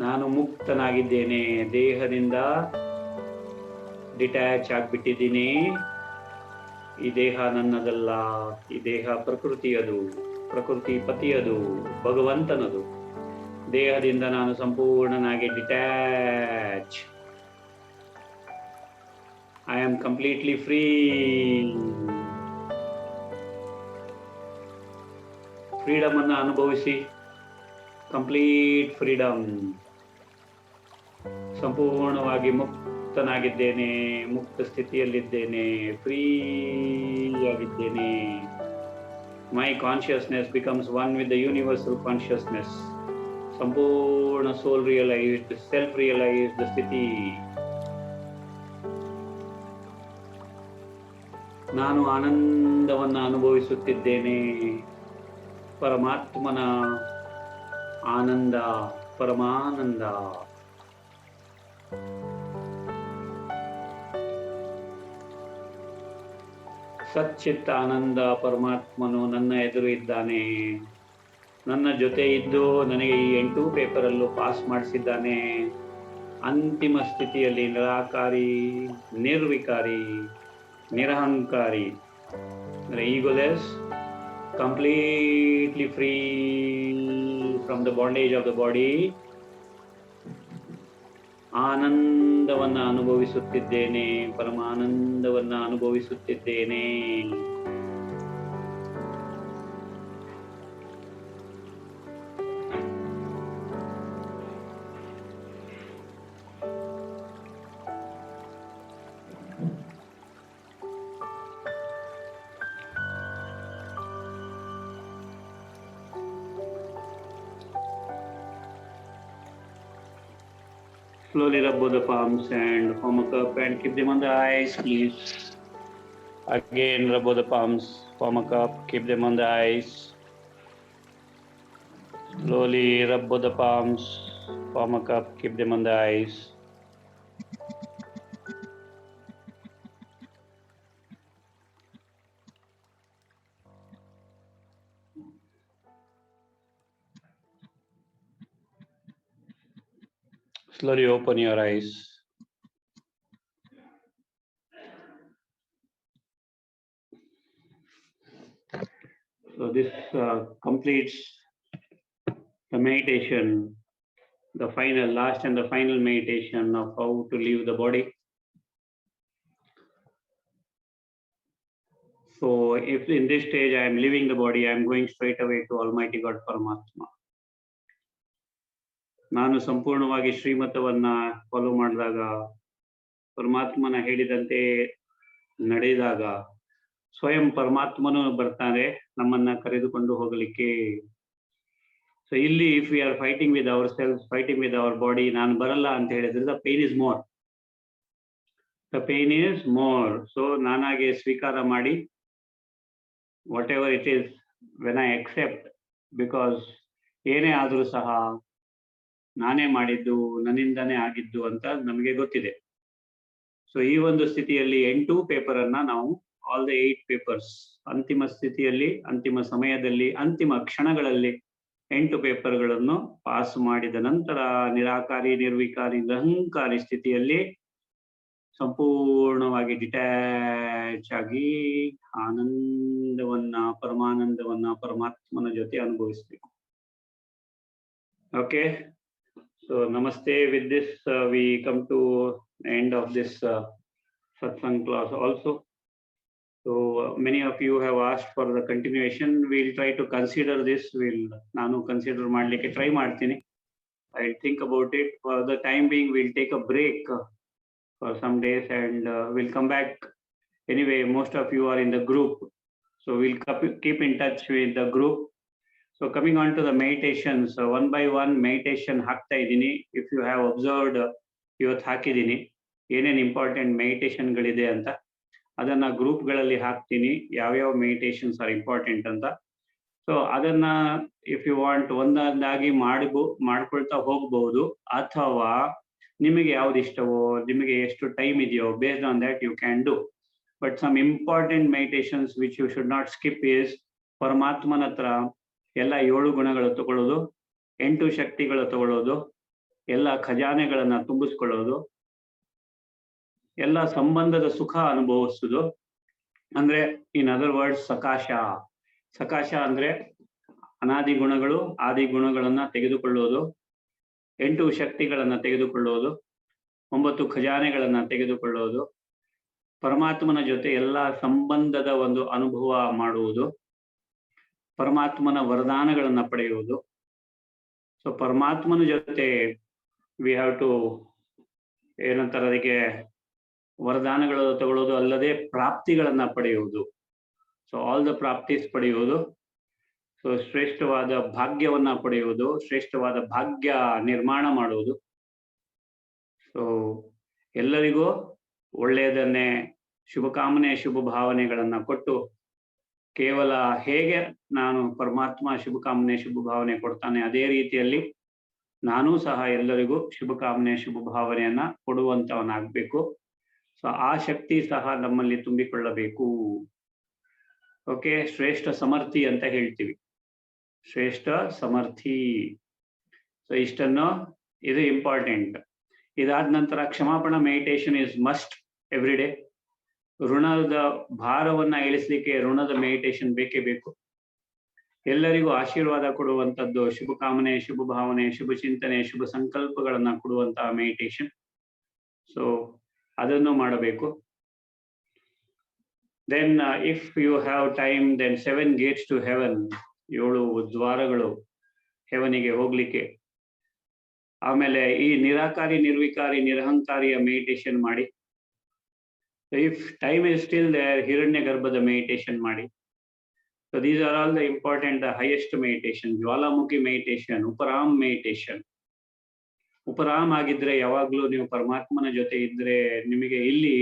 ನಾನು ಮುಕ್ತನಾಗಿದ್ದೇನೆ. ದೇಹದಿಂದ ಡಿಟ್ಯಾಚ್ ಆಗ್ಬಿಟ್ಟಿದ್ದೀನಿ. ಈ ದೇಹ ನನ್ನದಲ್ಲ, ಈ ದೇಹ ಪ್ರಕೃತಿಯದು, ಪ್ರಕೃತಿ ಪತಿಯದು, ಭಗವಂತನದು. ದೇಹದಿಂದ ನಾನು ಸಂಪೂರ್ಣನಾಗಿ detach. I am completely free. Freedom ಅನ್ನು ಅನುಭವಿಸಿ. Complete freedom. ಸಂಪೂರ್ಣವಾಗಿ ಮುಕ್ತನಾಗಿದ್ದೇನೆ, ಮುಕ್ತ ಸ್ಥಿತಿಯಲ್ಲಿದ್ದೇನೆ, ಫ್ರೀ ಆಗಿದ್ದೇನೆ. My consciousness becomes one with the universal consciousness. ಸಂಪೂರ್ಣ ಸೋಲ್ ರಿಯಲೈಸ್ಡ್, ಸೆಲ್ಫ್ ರಿಯಲೈಸ್ಡ್ ಸ್ಥಿತಿ. ನಾನು ಆನಂದವನ್ನು ಅನುಭವಿಸುತ್ತಿದ್ದೇನೆ. ಪರಮಾತ್ಮನ ಆನಂದ, ಪರಮಾನಂದ. ಸಚ್ಚಿತ್ತ ಆನಂದ ಪರಮಾತ್ಮನು ನನ್ನ ಎದುರು ಇದ್ದಾನೆ. ನನ್ನ ಜೊತೆ ಇದ್ದು ನನಗೆ ಈ 8 ಪೇಪರಲ್ಲೂ ಪಾಸ್ ಮಾಡಿಸಿದ್ದಾನೆ. ಅಂತಿಮ ಸ್ಥಿತಿಯಲ್ಲಿ ನಿರಾಕಾರಿ, ನಿರ್ವಿಕಾರಿ, ನಿರಹಂಕಾರಿ, ಅಂದ್ರೆ ಈಗೋಲೆಸ್, completely free from the bondage of the body, ಆನಂದವನ್ನ ಅನುಭವಿಸುತ್ತಿದ್ದೇನೆ, ಪರಮಾನಂದವನ್ನ ಅನುಭವಿಸುತ್ತಿದ್ದೇನೆ. Slowly rub both the palms and form a cup and keep them on the eyes, please. Again, rub both the palms, form a cup, keep them on the eyes. Slowly rub both the palms, form a cup, keep them on the eyes. Slowly open your eyes. So this completes the meditation, the last and the final meditation of how to leave the body. So if in this stage I am leaving the body, I am going straight away to Almighty God Paramatma. ನಾನು ಸಂಪೂರ್ಣವಾಗಿ ಶ್ರೀಮತವನ್ನ follow ಮಾಡಿದಾಗ, ಪರಮಾತ್ಮನ ಹೇಳಿದಂತೆ ನಡೆದಾಗ, ಸ್ವಯಂ ಪರಮಾತ್ಮನು ಬರ್ತಾನೆ ನಮ್ಮನ್ನ ಕರೆದುಕೊಂಡು ಹೋಗಲಿಕ್ಕೆ. ಸೊ ಇಲ್ಲಿ if we are fighting with our self, fighting with our body, ನಾನು ಬರಲ್ಲ ಅಂತ ಹೇಳಿದ್ರೆ the pain is more. The pain is more. So ನಾನಾಗೆ ಸ್ವೀಕಾರ ಮಾಡಿ, whatever it is, when I accept, because ಏನೇ ಆದರೂ ಸಹ ನಾನೇ ಮಾಡಿದ್ದು, ನನ್ನಿಂದನೇ ಆಗಿದ್ದು ಅಂತ ನಮಗೆ ಗೊತ್ತಿದೆ. ಸೊ ಈ ಒಂದು ಸ್ಥಿತಿಯಲ್ಲಿ 8 ಪೇಪರ್ ಅನ್ನ ನಾವು, ಆಲ್ ದ 8 ಪೇಪರ್ಸ್, ಅಂತಿಮ ಸ್ಥಿತಿಯಲ್ಲಿ, ಅಂತಿಮ ಸಮಯದಲ್ಲಿ, ಅಂತಿಮ ಕ್ಷಣಗಳಲ್ಲಿ 8 ಪೇಪರ್ಗಳನ್ನು ಪಾಸ್ ಮಾಡಿದ ನಂತರ ನಿರಾಕಾರಿ, ನಿರ್ವಿಕಾರಿ, ನಿರಹಂಕಾರಿ ಸ್ಥಿತಿಯಲ್ಲಿ ಸಂಪೂರ್ಣವಾಗಿ ಡಿಟ್ಯಾಚ್ ಆಗಿ ಆನಂದವನ್ನ, ಪರಮಾನಂದವನ್ನ ಪರಮಾತ್ಮನ ಜೊತೆ ಅನುಭವಿಸಬೇಕು. Okay, so namaste. With this we come to the end of this satsang class also. So many of you have asked for the continuation. We'll try to consider this. Nanu consider madlike try ಮಾಡ್ತೀನಿ. I'll think about it. For the time being, we'll take a break for some days and we'll come back. Anyway, most of you are in the group, so we'll keep in touch with the group. So coming on to the meditations, one by one meditation ಹಾಕ್ತಾ ಇದ್ದೀನಿ. If you have observed, ಇವತ್ತು ಹಾಕಿದ್ದೀನಿ ಏನೇನು important ಮೆಡಿಟೇಷನ್ಗಳಿದೆ ಅಂತ, ಅದನ್ನ ಗ್ರೂಪ್ಗಳಲ್ಲಿ ಹಾಕ್ತೀನಿ, ಯಾವ್ಯಾವ meditations are important ಅಂತ. ಸೊ ಅದನ್ನ ಇಫ್ ಯು ವಾಂಟ್ ಒಂದೊಂದಾಗಿ ಮಾಡ್ಕೊಳ್ತಾ ಹೋಗ್ಬಹುದು, ಅಥವಾ ನಿಮಗೆ ಯಾವ್ದು ಇಷ್ಟವೋ, ನಿಮಗೆ ಎಷ್ಟು ಟೈಮ್ ಇದೆಯೋ, based on that you can do. But some important meditations which you should not skip is, ಪರಮಾತ್ಮನ ಹತ್ರ ಎಲ್ಲ 7 ಗುಣಗಳು ತಗೊಳ್ಳೋದು, 8 ಶಕ್ತಿಗಳು ತಗೊಳ್ಳೋದು, ಎಲ್ಲ ಖಜಾನೆಗಳನ್ನ ತುಂಬಿಸ್ಕೊಳ್ಳೋದು, ಎಲ್ಲ ಸಂಬಂಧದ ಸುಖ ಅನುಭವಿಸೋದು. ಅಂದ್ರೆ ಇನ್ ಅದರ್ ವರ್ಡ್ಸ್ ಸಕಾಶ. ಸಕಾಶ ಅಂದ್ರೆ ಅನಾದಿ ಗುಣಗಳು, ಆದಿ ಗುಣಗಳನ್ನ ತೆಗೆದುಕೊಳ್ಳೋದು, 8 ಶಕ್ತಿಗಳನ್ನ ತೆಗೆದುಕೊಳ್ಳೋದು, 9 ಖಜಾನೆಗಳನ್ನ ತೆಗೆದುಕೊಳ್ಳೋದು, ಪರಮಾತ್ಮನ ಜೊತೆ ಎಲ್ಲ ಸಂಬಂಧದ ಒಂದು ಅನುಭವ ಮಾಡುವುದು, ಪರಮಾತ್ಮನ ವರದಾನಗಳನ್ನ ಪಡೆಯುವುದು. ಸೊ ಪರಮಾತ್ಮನ ಜೊತೆ ವಿ ಹ್ಯಾವ್ ಟು, ಏನಂತಾರೆ ಅದಕ್ಕೆ, ವರದಾನಗಳು ತಗೊಳ್ಳೋದು ಅಲ್ಲದೆ ಪ್ರಾಪ್ತಿಗಳನ್ನ ಪಡೆಯುವುದು. ಸೊ ಆಲ್ ದ ಪ್ರಾಪ್ತೀಸ್ ಪಡೆಯುವುದು. ಸೊ ಶ್ರೇಷ್ಠವಾದ ಭಾಗ್ಯವನ್ನ ಪಡೆಯುವುದು, ಶ್ರೇಷ್ಠವಾದ ಭಾಗ್ಯ ನಿರ್ಮಾಣ ಮಾಡುವುದು. ಸೊ ಎಲ್ಲರಿಗೂ ಒಳ್ಳೆಯದನ್ನೇ, ಶುಭಕಾಮನೆ, ಶುಭ ಭಾವನೆಗಳನ್ನ ಕೊಟ್ಟು, ಕೇವಲ ಹೇಗೆ ನಾನು ಪರಮಾತ್ಮ ಶುಭಕಾಮನೆ, ಶುಭ ಭಾವನೆ ಕೊಡ್ತಾನೆ, ಅದೇ ರೀತಿಯಲ್ಲಿ ನಾನೂ ಸಹ ಎಲ್ಲರಿಗೂ ಶುಭಕಾಮನೆ, ಶುಭ ಭಾವನೆಯನ್ನ ಕೊಡುವಂತವನಾಗಬೇಕು. ಸೊ ಆ ಶಕ್ತಿ ಸಹ ನಮ್ಮಲ್ಲಿ ತುಂಬಿಕೊಳ್ಳಬೇಕು. ಓಕೆ, ಶ್ರೇಷ್ಠ ಸಮರ್ಥಿ ಅಂತ ಹೇಳ್ತೀವಿ, ಶ್ರೇಷ್ಠ ಸಮರ್ಥಿ. ಸೊ ಇಷ್ಟನ್ನು, ಇದು ಇಂಪಾರ್ಟೆಂಟ್. ಇದಾದ ನಂತರ ಕ್ಷಮಾಪಣಾ meditation is must every day. ಋಣದ ಭಾರವನ್ನ ಇಳಿಸ್ಲಿಕ್ಕೆ ಋಣದ ಮೆಡಿಟೇಷನ್ ಬೇಕೇ ಬೇಕು. ಎಲ್ಲರಿಗೂ ಆಶೀರ್ವಾದ ಕೊಡುವಂತದ್ದು, ಶುಭ ಕಾಮನೆ, ಶುಭ ಭಾವನೆ, ಶುಭ ಚಿಂತನೆ, ಶುಭ ಸಂಕಲ್ಪಗಳನ್ನ ಕೊಡುವಂತಹ ಮೆಡಿಟೇಷನ್. ಸೊ ಅದನ್ನು ಮಾಡಬೇಕು. Then if you have time, then 7 gates to heaven, 7 ದ್ವಾರಗಳು ಹೆವನಿಗೆ ಹೋಗ್ಲಿಕ್ಕೆ. ಆಮೇಲೆ ಈ ನಿರಾಕಾರಿ, ನಿರ್ವಿಕಾರಿ, ನಿರಹಂಕಾರಿಯ ಮೆಡಿಟೇಷನ್ ಮಾಡಿ. If time is still there, ಹಿರಣ್ಯ ಗರ್ಭದ ಮೆಡಿಟೇಷನ್ ಮಾಡಿ. So these are all the important, the highest meditation. ಜ್ವಾಲಾಮುಖಿ ಮೆಡಿಟೇಷನ್, ಉಪರಾಮ್ ಮೆಡಿಟೇಷನ್. ಉಪರಾಮ್ ಆಗಿದ್ರೆ ಯಾವಾಗ್ಲೂ ನೀವು ಪರಮಾತ್ಮನ ಜೊತೆ ಇದ್ರೆ ನಿಮಗೆ ಇಲ್ಲಿ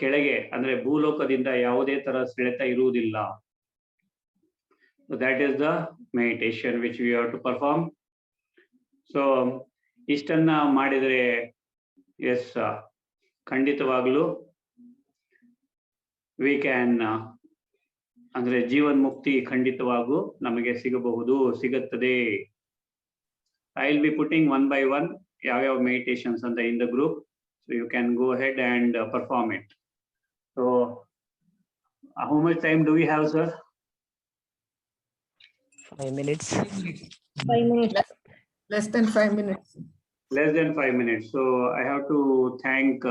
ಕೆಳಗೆ ಅಂದ್ರೆ ಭೂಲೋಕದಿಂದ ಯಾವುದೇ ತರ ಸೆಳೆತ ಇರುವುದಿಲ್ಲ. That is the meditation which we have to perform. So ಇಷ್ಟನ್ನ ಮಾಡಿದ್ರೆ ಎಸ್, ಖಂಡಿತವಾಗ್ಲೂ ವಿ ಕ್ಯಾನ್, ಅಂದ್ರೆ ಜೀವನ್ ಮುಕ್ತಿ ಖಂಡಿತವಾಗೂ ನಮಗೆ ಸಿಗುತ್ತದೆ. I will be putting 1 by 1 ಯಾವ್ಯಾವ ಮೆಡಿಟೇಷನ್ಸ್ ಅಂತ in the group. So you can go ahead and perform it. So how much time do we have, sir? 5 minutes. 5 minutes. Less than 5 minutes. Less than 5 minutes. So I have to thank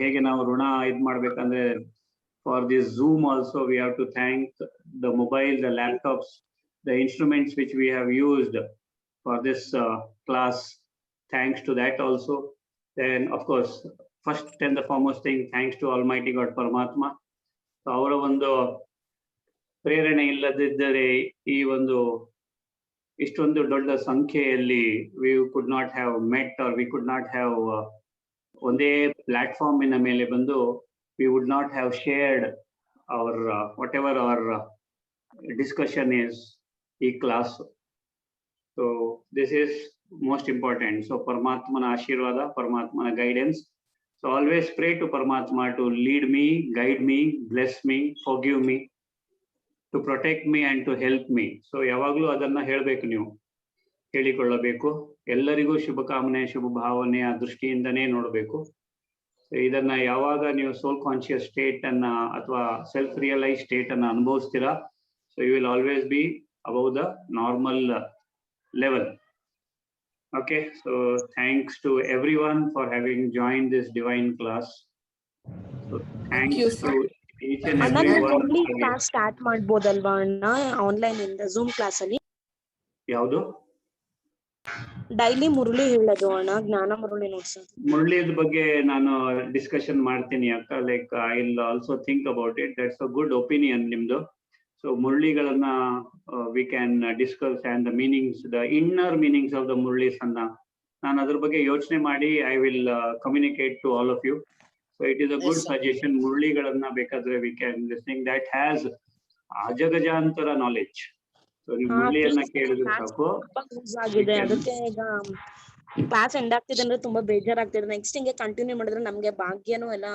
ಹೇಗೆ ನಾವು ಋಣ ಇದ್ ಮಾಡ್ಬೇಕಂದ್ರೆ for this Zoom also we have to thank the mobile, the laptops, the instruments which we have used for this class. Thanks to that also. Then of course, first and the foremost thing, thanks to Almighty God Paramatma. So ಅವರ ಒಂದು ಪ್ರೇರಣೆ ಇಲ್ಲದಿದ್ದರೆ ಈ ಒಂದು ಇಷ್ಟೊಂದು ದೊಡ್ಡ ಸಂಖ್ಯೆಯಲ್ಲಿ we could not have met, or we could not have ಒಂದೇ ಪ್ಲಾಟ್ಫಾರ್ಮಿನ ಮೇಲೆ ಬಂದು we would not have shared our whatever our discussion is ಈ class. So this is most important. So Paramatmana Ashirvada, Paramatmana guidance. So always pray to Paramatma to lead me, guide me, bless me, forgive me, to protect me and to help me. So ಯಾವಾಗಲೂ ಅದನ್ನ ಹೇಳಬೇಕು, ನೀವು ಹೇಳಿಕೊಳ್ಳಬೇಕು. ಎಲ್ಲರಿಗೂ ಶುಭ ಕಾಮನೆ, ಶುಭ ಭಾವನೆಯ ದೃಷ್ಟಿಯಿಂದನೇ ನೋಡಬೇಕು. ಇದನ್ನ ಯಾವಾಗ ನೀವು ಸೋಲ್ ಕಾನ್ಶಿಯಸ್ ಸ್ಟೇಟ್ ಅನ್ನ ಅಥವಾ ಸೆಲ್ಫ್ ರಿಯಲೈಸ್ ಸ್ಟೇಟ್ ಅನ್ನ ಅನುಭವಿಸ್ತೀರಾ, so you will always be above the normal level. Okay, so thanks to everyone for having joined this divine class. So thanks you, to each and ಅಣ್ಣ everyone. Daily class start ಮಾಡ್ಬೋದಲ್ವಾ ಅಣ್ಣ online ಇಂದ Zoom class ಅಲ್ಲಿ? ಯಾವುದು? Daily Murali ಹೇಳೋದು ಅಣ್ಣ, ಜ್ಞಾನ ಮುರಳಿ ನೋಡ್ಸೋದು. ಮುರಳಿದ ಬಗ್ಗೆ ನಾನು ಡಿಸ್ಕಷನ್ ಮಾಡ್ತೀನಿ ಅಕ್ಕ. Like I will also think about it. That's a good opinion ನಿಮ್ದು. ಸೊ ಮುರಳಿಗಳನ್ನ we can discuss and the meanings, the inner meanings of the Murlis ಅನ್ನ ನಾನು ಅದ್ರ ಬಗ್ಗೆ ಯೋಚನೆ ಮಾಡಿ I will communicate to all of you. So it is a good suggestion. ಮುರಳಿಗಳನ್ನ ಬೇಕಾದ್ರೆ we can listening that has ಅಜಗಜಾಂತರ ನಾಲೆಡ್ಜ್. ಸೊ ನೀವು ಮುರಳಿಯನ್ನ ಕೇಳಿದ್ರೆ ಸಾಕು. ಆಗಿದೆ, ಅದಕ್ಕೆ ಈಗ ಕ್ಲಾಸ್ ಎಂಡ್ ಆಗ್ತಿದೆ ಅಂದ್ರೆ ತುಂಬಾ ಬೇಜಾರಾಗ್ತಿದೆ. ನೆಕ್ಸ್ಟ್ ಹಿಂಗೆ ಕಂಟಿನ್ಯೂ ಮಾಡಿದ್ರೆ ನಮ್ಗೆ ಭಾಗ್ಯನೂ ಎಲ್ಲ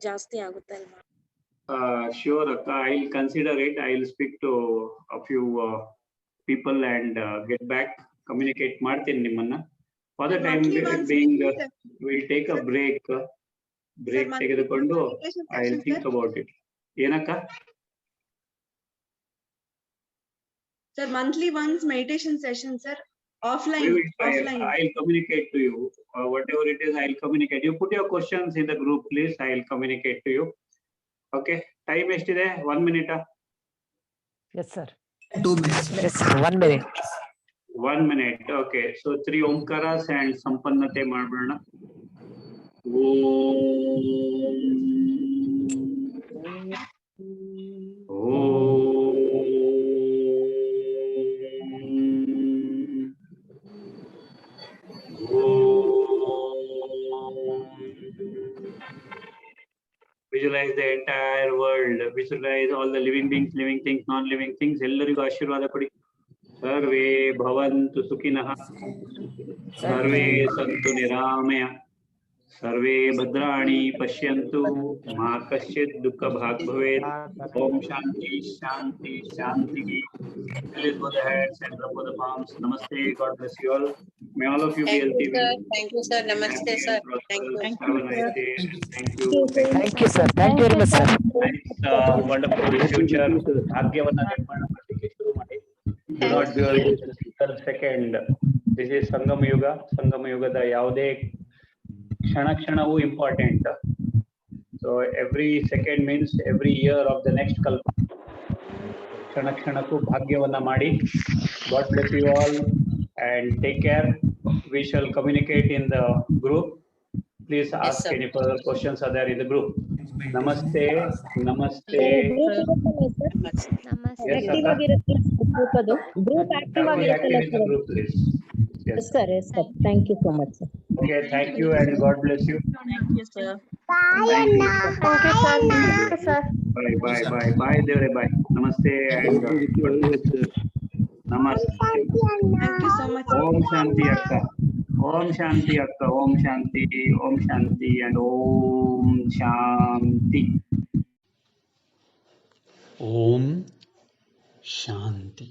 ಜಾಸ್ತಿ ಆಗುತ್ತೆ ಅಲ್ವಾ? Sure, Akka. I'll consider it. I'll speak to a few people and get back, communicate ಮಾಡ್ತೀನಿ ನಿಮ್ಮನ್ನ. For the time being, we'll take a break ತೆಗೆದುಕೊಂಡು I'll think about it. ಏನಕ್ಕ? Sir, monthly once meditation session, sir. Offline. We will try. Offline. I'll communicate to you. Whatever it is, I'll communicate. You put your questions in the group, please. I'll communicate to you. Okay. Time ಎಷ್ಟಿದೆ? 1 minute. Yes, sir. 2 minutes. Yes, sir. 1 minute. 1 minute. Okay. So 3 omkaras and sampannate ಮಾಡೋಣ. Visualize the entire world. Visualize all the living beings, living things, non-living things. ಎಲ್ಲರಿಗೂ ಆಶೀರ್ವಾದ ಕೊಡಿ. ಸರ್ವೇ ಭವಂತು ಸುಖಿನಃ, ಸರ್ವೇ ಸಂತು ನಿರಾಮಯ, ಸರ್ವೇ ಭದ್ರಾಣಿ ಪಶ್ಯಂತು, ಮಾ ಕಶ್ಚಿತ್ ದುಃಖ ಭಾಗ್ ಭವೇತ್. ಓಂ ಶಾಂತಿ ಶಾಂತಿ ಶಾಂತಿ. Please go ahead, center for the palms. Namaste. God bless you all. May all of you be healthy. Thank you, sir. Namaste, sir. Thank you. Have a nice day. Thank you. Thank you, sir. Thank you very much, sir. Nice, wonderful future. ಭಾಗ್ಯವನ್ನ ನಿರ್ಮಾಣ ಮಾಡಲಿಕ್ಕೆ ಶುರು ಮಾಡಿ. Do not be a second. This is ಸಂಗಮ ಯುಗ. ಸಂಗಮ ಯುಗದ ಯಾವುದೇ ಕ್ಷಣವೂ important. So every second means every year of the next kalpa. ಕ್ಷಣಕ್ಕೂ ಭಾಗ್ಯವನ್ನ ಮಾಡಿ. God bless you all and take care. We shall communicate in the group. Please ask sir. any further questions are there in the group. Namaste. Namaste. Yes, active Akka. ಆಗಿರುತ್ತೆ group ಅದು group active Be active ಆಗಿರುತ್ತಲ್ಲ in the group, please. Yes. Sir thank you so much sir Okay, thank you and God bless you. Thank you, sir. Thank you. Bye, Devre, bye. Namaste and God bless you. Namaste. Thank you so much. Om Shanti Akka. Om Shanti Akka. Om Shanti. Om Shanti and Om Shanti. Om Shanti.